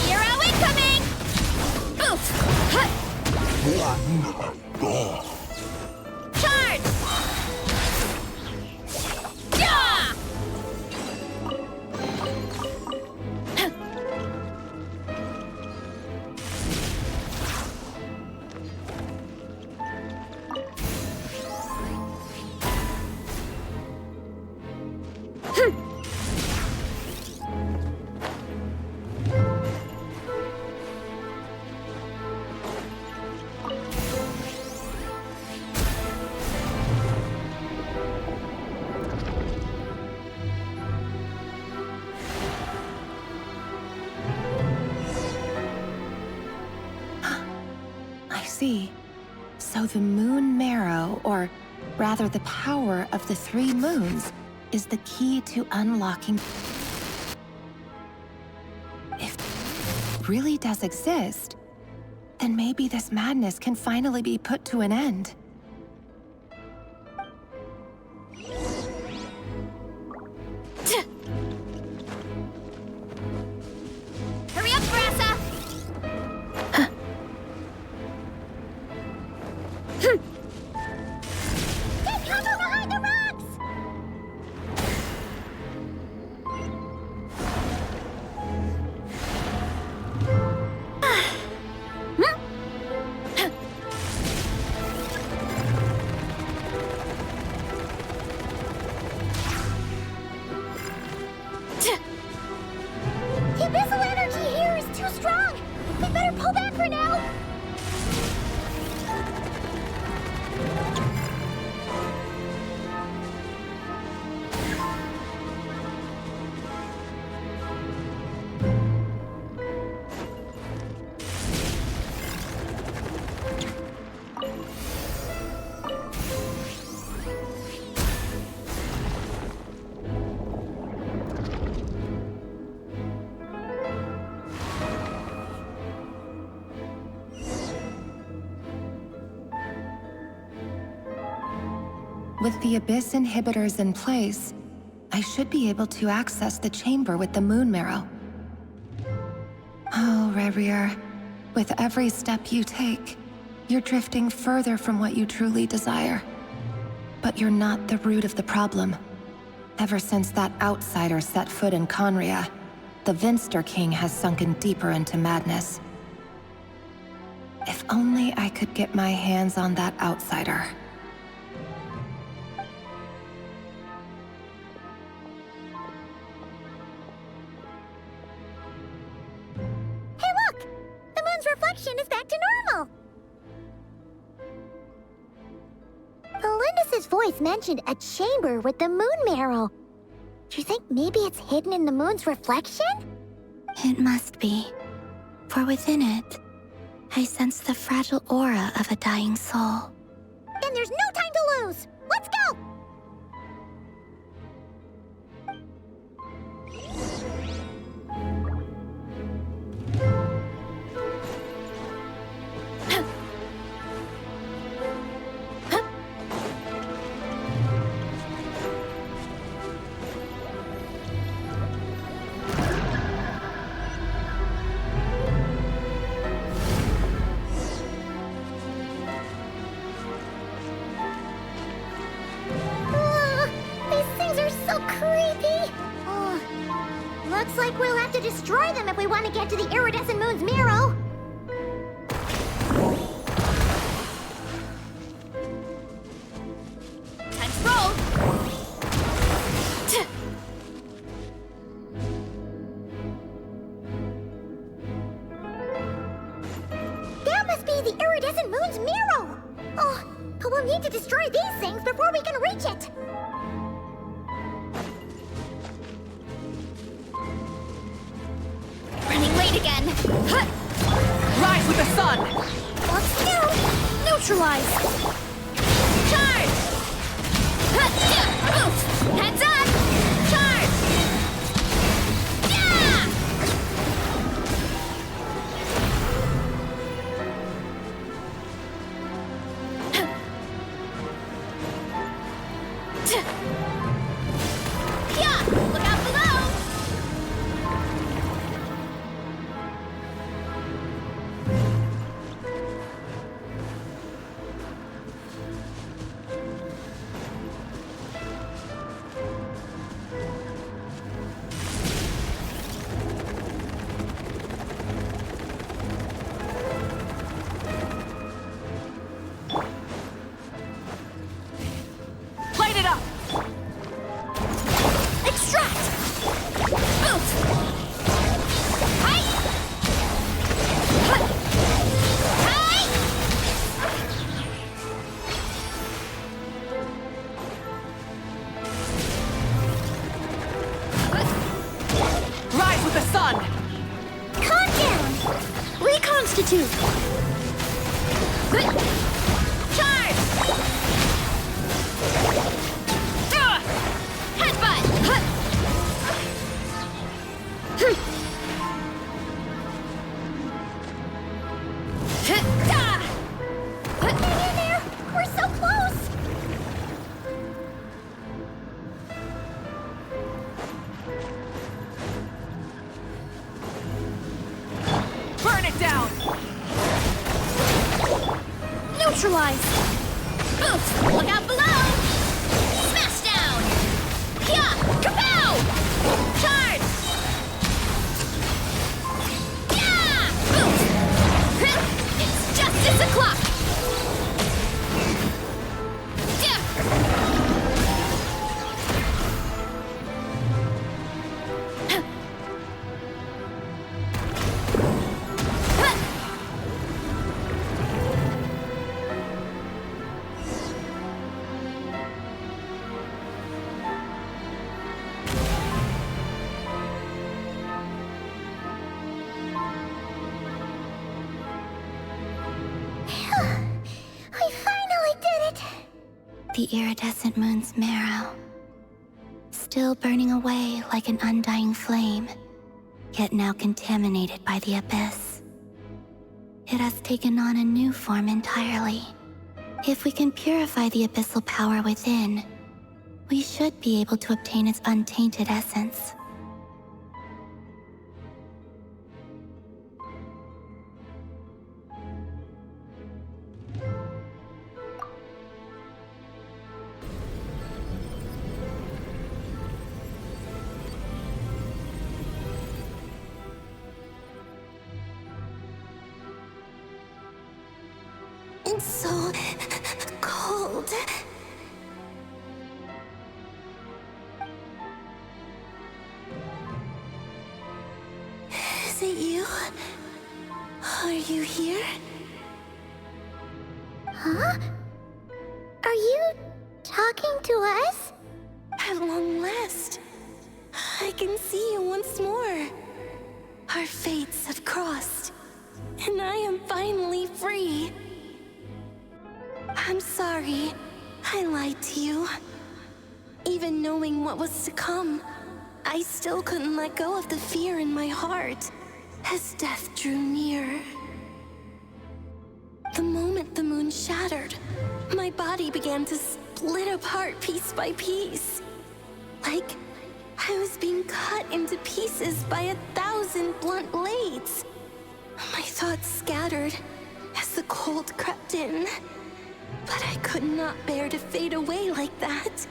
Hero incoming! Oof! Charge! see. So the moon marrow, or rather the power of the 3 moons, is the key to unlocking. If it really does exist, then maybe this madness can finally be put to an end. Hurry up, Brassa! Take cover behind the rocks! The abyssal energy here is too strong! We better pull back for now! With the Abyss inhibitors in place, I should be able to access the chamber with the moon marrow. Oh, Rerir, with every step you take, you're drifting further from what you truly desire. But you're not the root of the problem. Ever since that outsider set foot in Conria, the Vinster King has sunken deeper into madness. If only I could get my hands on that outsider. Hey, look! The moon's reflection is back to normal! Felindus's voice mentioned a chamber with the moon marrow. Do you think maybe it's hidden in the moon's reflection? It must be. For within it, I sense the fragile aura of a dying soul. Then there's no time to lose! Let's go! Looks like we'll have to destroy them if we want to get to the iridescent moon's marrow. Time to roll! That must be the iridescent moon's marrow! Oh, but we'll need to destroy these things before we can reach it! Again. Rise with the sun! What's new? Neutralize! Charge! Move! Heads up! Charge! Yeah! Yeah! Look out below! Calm down! Reconstitute! Charge! Headbutt! Hang in there! We're so close! Burn it down! Neutralize! Boost! Look out below! Smash down! Yeah! Kapow! Charge! Yeah! Boost! It's justice o'clock! We finally did it! The iridescent moon's marrow, still burning away like an undying flame, yet now contaminated by the abyss. It has taken on a new form entirely. If we can purify the abyssal power within, we should be able to obtain its untainted essence. It's so cold. Is it you? Are you here? Huh? Are you talking to us? At long last, I can see you once more. Our fates have crossed, and I am finally free. I'm sorry, I lied to you. Even knowing what was to come, I still couldn't let go of the fear in my heart as death drew near. The moment the moon shattered, my body began to split apart piece by piece. Like I was being cut into pieces by 1,000 blunt blades. My thoughts scattered as the cold crept in. But I could not bear to fade away like that.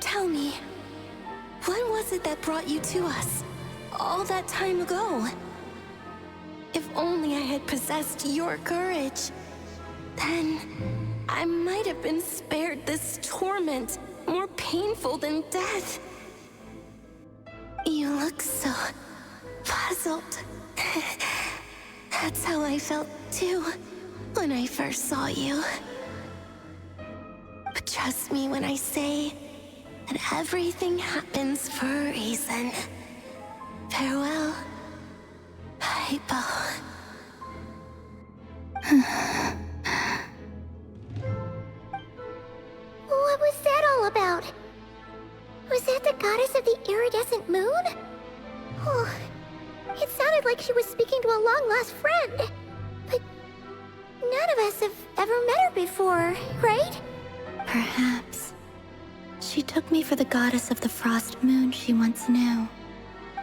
Tell me, what was it that brought you to us all that time ago? If only I had possessed your courage, then I might have been spared this torment more painful than death. You look so puzzled. That's how I felt too when I first saw you. But trust me when I say that everything happens for a reason. Farewell, Hypo. What was that all about? Was that the goddess of the iridescent moon? Oh, it sounded like she was speaking to a long-lost friend. But none of us have ever met her before, right? Perhaps. She took me for the goddess of the frost moon she once knew.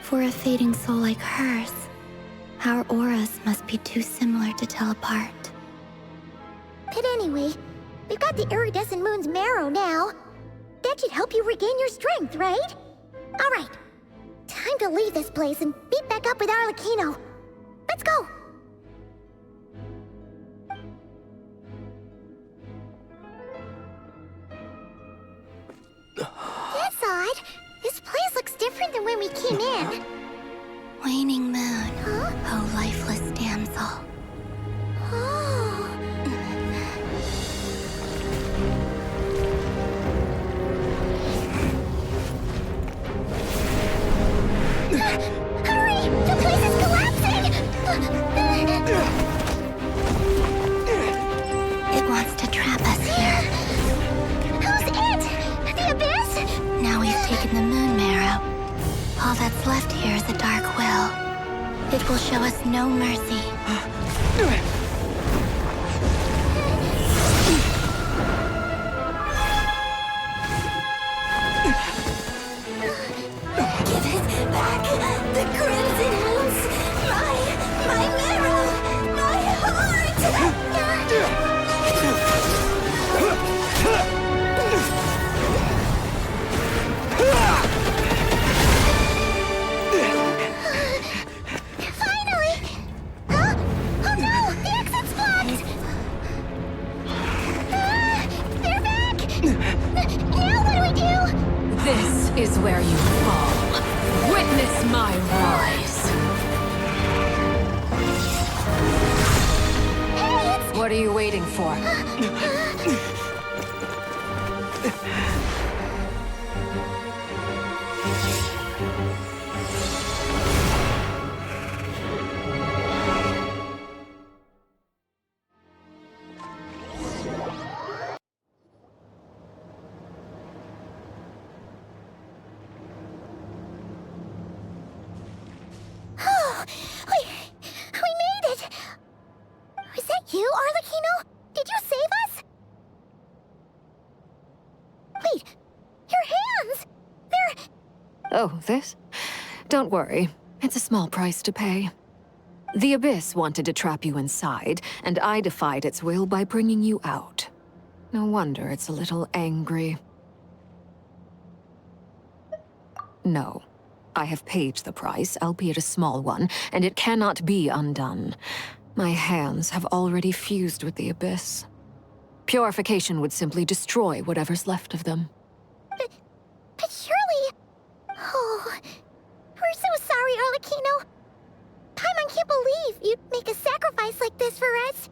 For a fading soul like hers, our auras must be too similar to tell apart. But anyway, we've got the iridescent moon's marrow now. That should help you regain your strength, right? Alright, time to leave this place and meet back up with Arlecchino. Let's go! That's odd. This place looks different than when we came in. Waning moon, oh lifeless damsel. Oh. Hurry! The place is collapsing! All that's left here is a dark will. It will show us no mercy. Give it back! The Crimson Hounds! My marrow! My heart! Finally! Huh? Oh no! The exit's blocked! They're back! Now what do we do? This is where you fall. Witness my rise. Hey, What are you waiting for? Oh, we made it! Was that you, Arlecchino? Did you save us? Wait, your hands! They're... Oh, this? Don't worry. It's a small price to pay. The Abyss wanted to trap you inside, and I defied its will by bringing you out. No wonder it's a little angry. No. I have paid the price, albeit a small one, and it cannot be undone. My hands have already fused with the Abyss. Purification would simply destroy whatever's left of them. But surely... Oh, we're so sorry, Arlecchino. Paimon can't believe you'd make a sacrifice like this for us.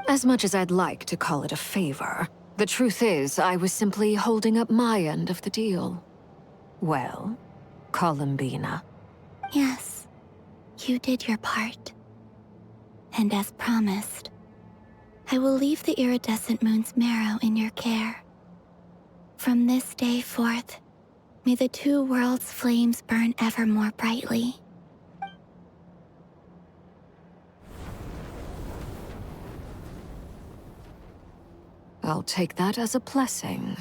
As much as I'd like to call it a favor, the truth is I was simply holding up my end of the deal. Well, Columbina. Yes, you did your part. And as promised, I will leave the iridescent moon's marrow in your care. From this day forth, may the two worlds' flames burn ever more brightly. I'll take that as a blessing.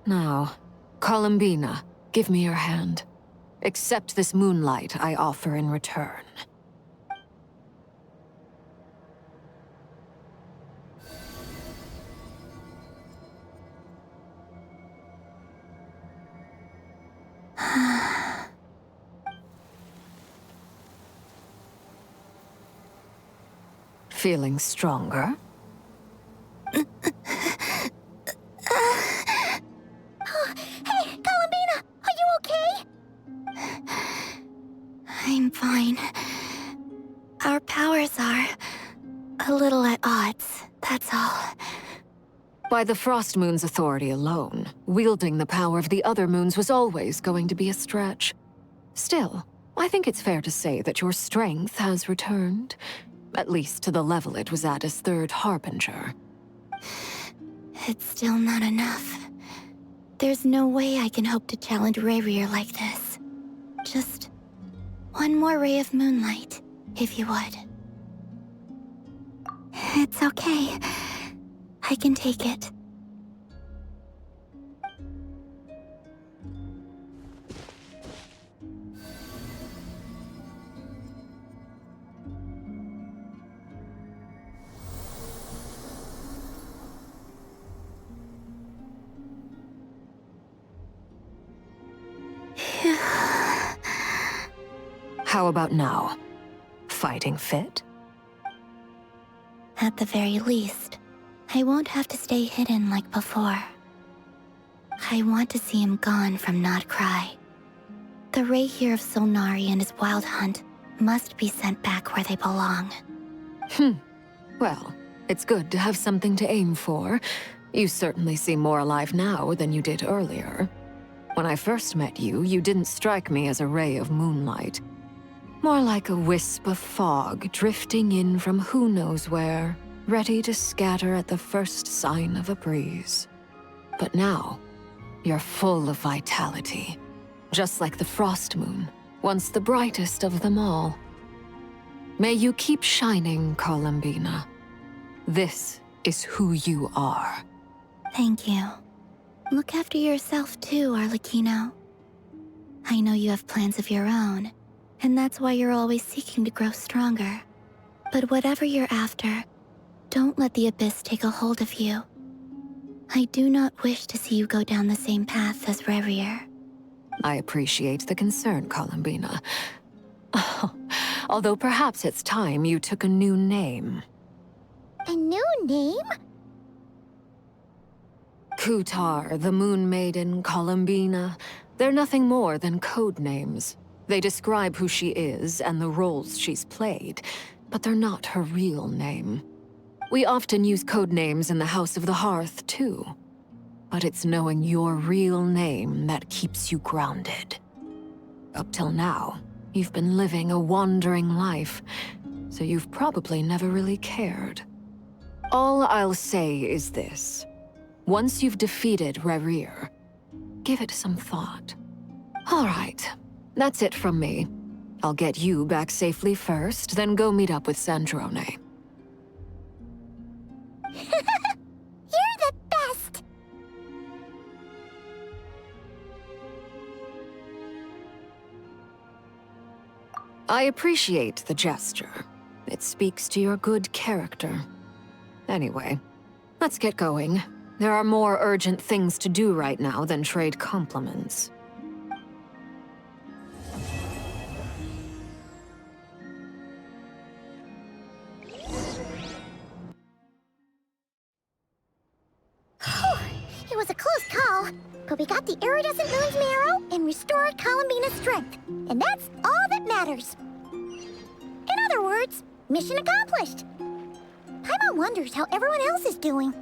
Now, Columbina, give me your hand. Accept this moonlight I offer in return. Feeling stronger? Hey, Columbina, are you okay? I'm fine. Our powers are a little at odds, that's all. By the Frost Moon's authority alone, wielding the power of the other moons was always going to be a stretch. Still, I think it's fair to say that your strength has returned, at least to the level it was at as Third Harbinger. It's still not enough. There's no way I can hope to challenge Rayrir like this. Just one more ray of moonlight, if you would. It's okay. I can take it. How about now? Fighting fit? At the very least, I won't have to stay hidden like before. I want to see him gone from Not Cry. The Rayhir of Solnari and his wild hunt must be sent back where they belong. Well, it's good to have something to aim for. You certainly seem more alive now than you did earlier. When I first met you, you didn't strike me as a ray of moonlight. More like a wisp of fog drifting in from who knows where, ready to scatter at the first sign of a breeze. But now, you're full of vitality. just like the Frost Moon, once the brightest of them all. May you keep shining, Columbina. This is who you are. Thank you. Look after yourself too, Arlecchino. I know you have plans of your own, and that's why you're always seeking to grow stronger. But whatever you're after, don't let the Abyss take a hold of you. I do not wish to see you go down the same path as Rerir. I appreciate the concern, Columbina. Although perhaps it's time you took a new name. A new name? Kutar, the Moon Maiden, Columbina. They're nothing more than code names. They describe who she is and the roles she's played, but they're not her real name. We often use code names in the House of the Hearth, too. But it's knowing your real name that keeps you grounded. Up till now, you've been living a wandering life, so you've probably never really cared. All I'll say is this. Once you've defeated Rerir, give it some thought. All right, that's it from me. I'll get you back safely first, then go meet up with Sandrone. You're the best! I appreciate the gesture. It speaks to your good character. Anyway, let's get going. There are more urgent things to do right now than trade compliments. It was a close call, but we got the iridescent moon's marrow and restored Columbina's strength. And that's all that matters. In other words, mission accomplished. Paimon wonders how everyone else is doing.